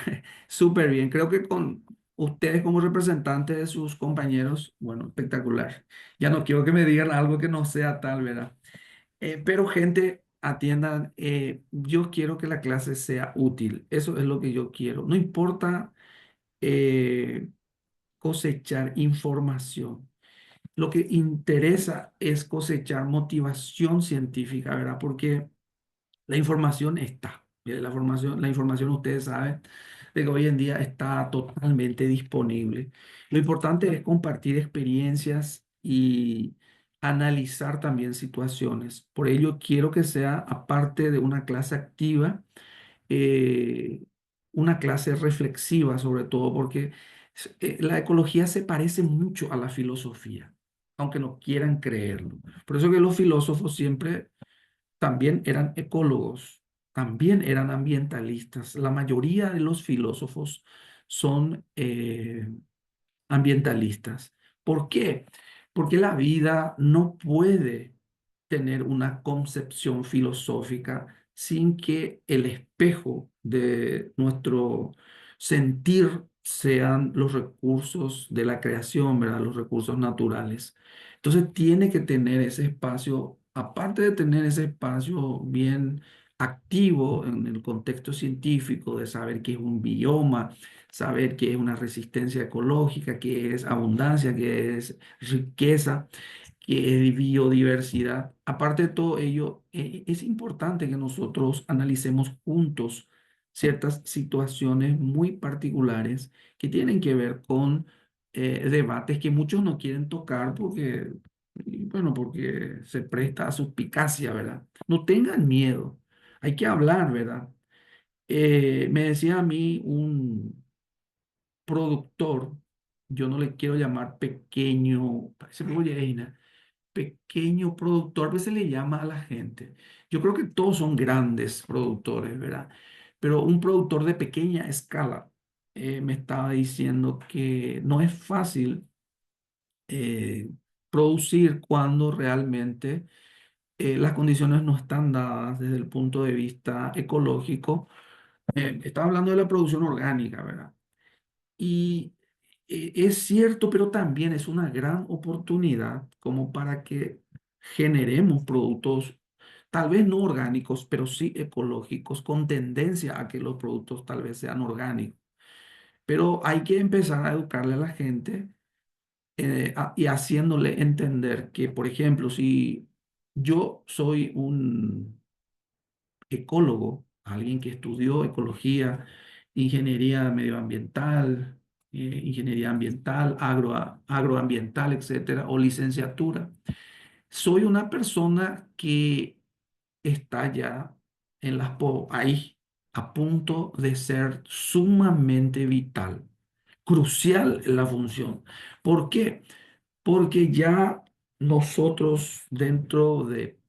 Speaker 1: Súper bien. Creo que con ustedes como representantes de sus compañeros, bueno, espectacular. Ya no quiero que me digan algo que no sea tal, ¿verdad? Pero gente, atiendan, yo quiero que la clase sea útil. Eso es lo que yo quiero. No importa eh, cosechar información. Lo que interesa es cosechar motivación científica, ¿verdad? Porque la información está. Mire, la información ustedes saben de que hoy en día está totalmente disponible. Lo importante es compartir experiencias y analizar también situaciones. Por ello, quiero que sea, aparte de una clase activa, eh, una clase reflexiva, sobre todo porque la ecología se parece mucho a la filosofía, aunque no quieran creerlo. Por eso que los filósofos siempre también eran ecólogos, también eran ambientalistas. La mayoría de los filósofos son ambientalistas. ¿Por qué? Porque la vida no puede tener una concepción filosófica sin que el espejo de nuestro sentir sean los recursos de la creación, ¿verdad? Los recursos naturales. Entonces tiene que tener ese espacio, aparte de tener ese espacio bien activo en el contexto científico, de saber qué es un bioma, saber qué es una resistencia ecológica, qué es abundancia, qué es riqueza, qué es biodiversidad. Aparte de todo ello, es importante que nosotros analicemos juntos ciertas situaciones muy particulares que tienen que ver con debates que muchos no quieren tocar porque, y bueno, porque se presta a suspicacia, ¿verdad? No tengan miedo, hay que hablar, ¿verdad? Me decía a mí un productor, yo no le quiero llamar pequeño, parece pollina, pequeño productor, a veces le llama a la gente. Yo creo que todos son grandes productores, ¿verdad? Pero un productor de pequeña escala me estaba diciendo que no es fácil eh, producir cuando realmente las condiciones no están dadas desde el punto de vista ecológico. Estaba hablando de la producción orgánica, ¿verdad? Y es cierto, pero también es una gran oportunidad como para que generemos productos, tal vez no orgánicos, pero sí ecológicos, con tendencia a que los productos tal vez sean orgánicos. Pero hay que empezar a educarle a la gente y haciéndole entender que, por ejemplo, si yo soy un ecólogo, alguien que estudió ecología, ingeniería medioambiental, ingeniería ambiental, agroambiental, etcétera, o licenciatura. Soy una persona que está ya ahí, a punto de ser sumamente vital, crucial en la función. ¿Por qué? Porque ya nosotros dentro de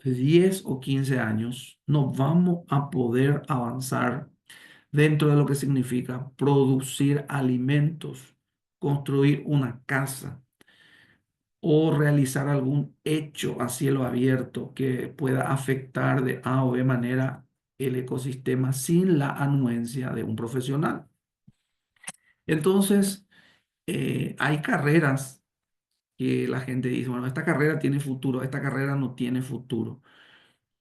Speaker 1: 10 o 15 años no vamos a poder avanzar dentro de lo que significa producir alimentos, construir una casa o realizar algún hecho a cielo abierto que pueda afectar de A o B manera el ecosistema sin la anuencia de un profesional. Entonces, hay carreras que la gente dice, bueno, esta carrera tiene futuro, esta carrera no tiene futuro.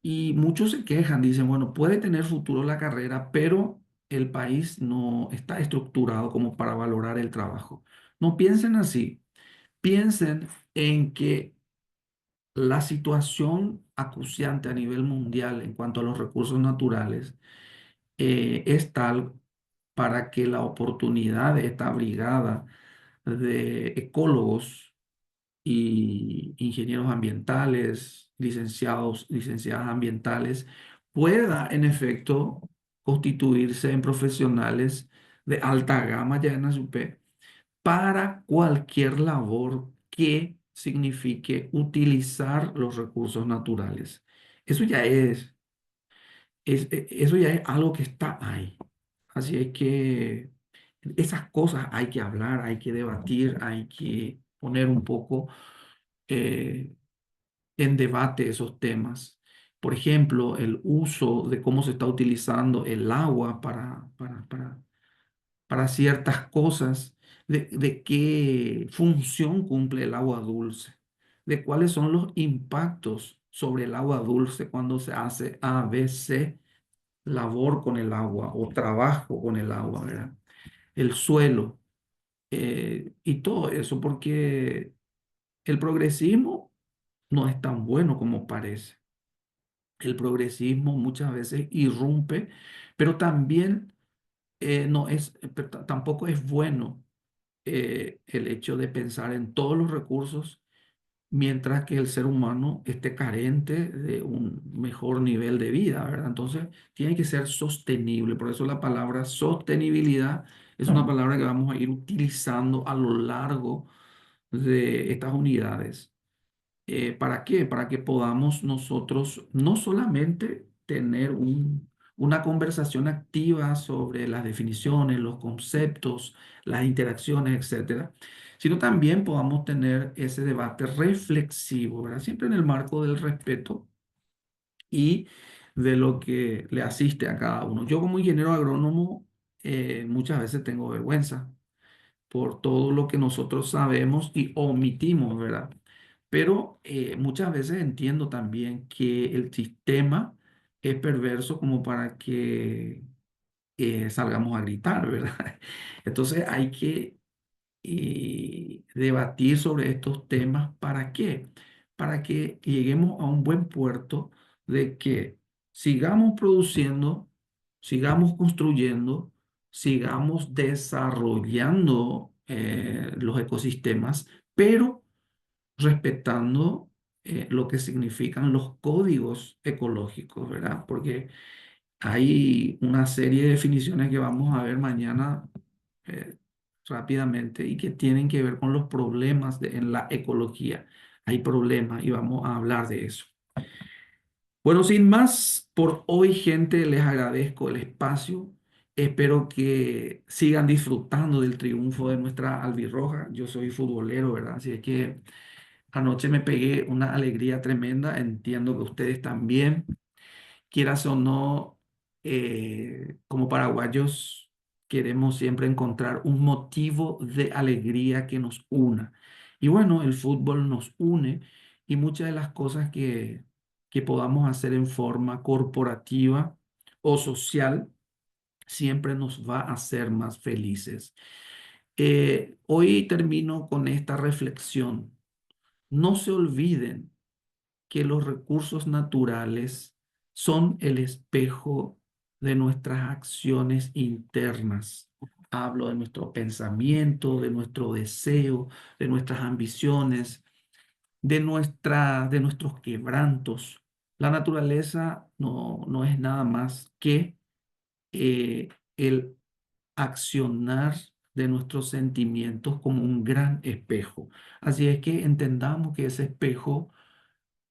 Speaker 1: Y muchos se quejan, dicen, bueno, puede tener futuro la carrera, pero el país no está estructurado como para valorar el trabajo. No piensen así, piensen en que la situación acuciante a nivel mundial en cuanto a los recursos naturales es tal para que la oportunidad de esta brigada de ecólogos y ingenieros ambientales, licenciados, licenciadas ambientales, pueda en efecto constituirse en profesionales de alta gama ya en ASUP para cualquier labor que signifique utilizar los recursos naturales. Eso ya eso ya es algo que está ahí. Así es que esas cosas hay que hablar, hay que debatir, hay que poner un poco eh, en debate esos temas. Por ejemplo, el uso de cómo se está utilizando el agua para ciertas cosas, de qué función cumple el agua dulce, de cuáles son los impactos sobre el agua dulce cuando se hace A, B, C labor con el agua o trabajo con el agua, ¿verdad? El suelo y todo eso, porque el progresismo no es tan bueno como parece. El progresismo muchas veces irrumpe, pero también no es, tampoco es bueno el hecho de pensar en todos los recursos mientras que el ser humano esté carente de un mejor nivel de vida, ¿verdad? Entonces, tiene que ser sostenible. Por eso la palabra sostenibilidad es una palabra que vamos a ir utilizando a lo largo de estas unidades. ¿Para qué? Para que podamos nosotros no solamente tener una conversación activa sobre las definiciones, los conceptos, las interacciones, etcétera, sino también podamos tener ese debate reflexivo, ¿verdad? Siempre en el marco del respeto y de lo que le asiste a cada uno. Yo como ingeniero agrónomo muchas veces tengo vergüenza por todo lo que nosotros sabemos y omitimos, ¿verdad? Pero muchas veces entiendo también que el sistema es perverso como para que salgamos a gritar, ¿verdad? Entonces hay que debatir sobre estos temas. ¿Para qué? Para que lleguemos a un buen puerto de que sigamos produciendo, sigamos construyendo, sigamos desarrollando los ecosistemas, pero respetando lo que significan los códigos ecológicos, ¿verdad? Porque hay una serie de definiciones que vamos a ver mañana eh, rápidamente y que tienen que ver con los problemas en la ecología. Hay problemas y vamos a hablar de eso. Bueno, sin más, por hoy, gente, les agradezco el espacio. Espero que sigan disfrutando del triunfo de nuestra albirroja. Yo soy futbolero, ¿verdad? Así es que anoche me pegué una alegría tremenda. Entiendo que ustedes también, quieras o no, como paraguayos queremos siempre encontrar un motivo de alegría que nos una. Y bueno, el fútbol nos une y muchas de las cosas que podamos hacer en forma corporativa o social siempre nos va a hacer más felices. Hoy termino con esta reflexión. No se olviden que los recursos naturales son el espejo de nuestras acciones internas. Hablo de nuestro pensamiento, de nuestro deseo, de nuestras ambiciones, de nuestros quebrantos. La naturaleza no es nada más que eh, el accionar de nuestros sentimientos como un gran espejo. Así es que entendamos que ese espejo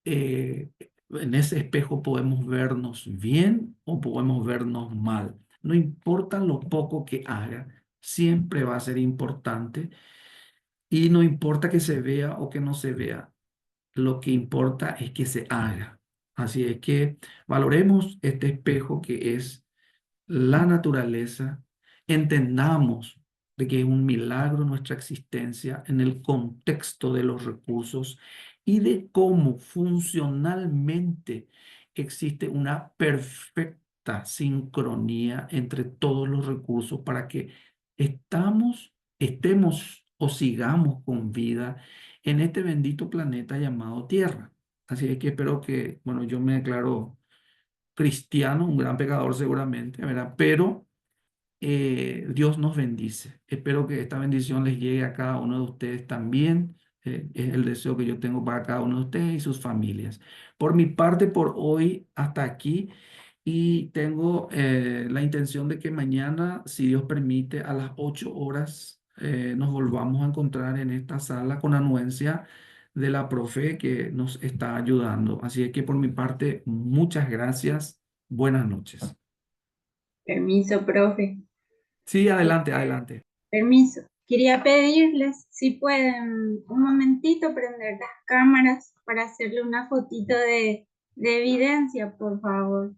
Speaker 1: en ese espejo podemos vernos bien o podemos vernos mal. No importa lo poco que haga, siempre va a ser importante y no importa que se vea o que no se vea, lo que importa es que se haga. Así es que valoremos este espejo que es la naturaleza, entendamos de que es un milagro nuestra existencia en el contexto de los recursos y de cómo funcionalmente existe una perfecta sincronía entre todos los recursos para que estemos o sigamos con vida en este bendito planeta llamado Tierra. Así es que espero que, bueno, yo me declaro cristiano, un gran pecador seguramente, ¿verdad? Pero Dios nos bendice. Espero que esta bendición les llegue a cada uno de ustedes también. Es el deseo que yo tengo para cada uno de ustedes y sus familias. Por mi parte, por hoy, hasta aquí. Y tengo la intención de que mañana, si Dios permite, a las 8 horas nos volvamos a encontrar en esta sala con anuencia de la profe que nos está ayudando. Así es que por mi parte, muchas gracias. Buenas noches.
Speaker 14: Permiso, profe.
Speaker 1: Sí, adelante, adelante.
Speaker 14: Permiso. Quería pedirles si pueden un momentito prender las cámaras para hacerle una fotito de evidencia, por favor,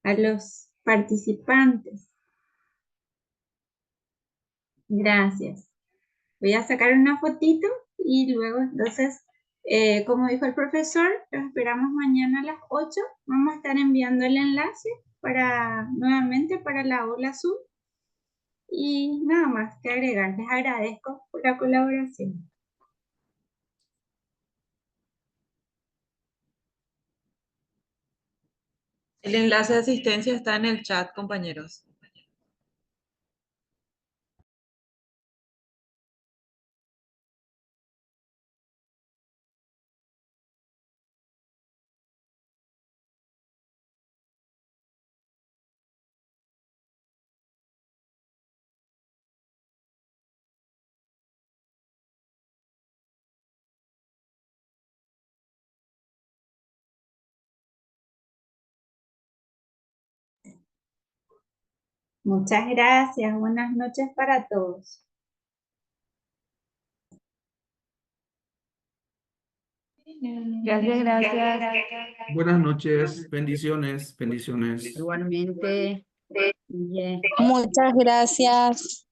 Speaker 14: a los participantes. Gracias. Voy a sacar una fotito y luego, entonces, como dijo el profesor, los esperamos mañana a las 8. Vamos a estar enviando el enlace nuevamente para la aula Zoom. Y nada más que agregar, les agradezco por la colaboración.
Speaker 2: El enlace de asistencia está en el chat, compañeros.
Speaker 14: Muchas gracias. Buenas noches para todos.
Speaker 10: Gracias, gracias.
Speaker 1: Buenas noches, bendiciones, bendiciones.
Speaker 12: Igualmente. Yeah.
Speaker 11: Muchas gracias.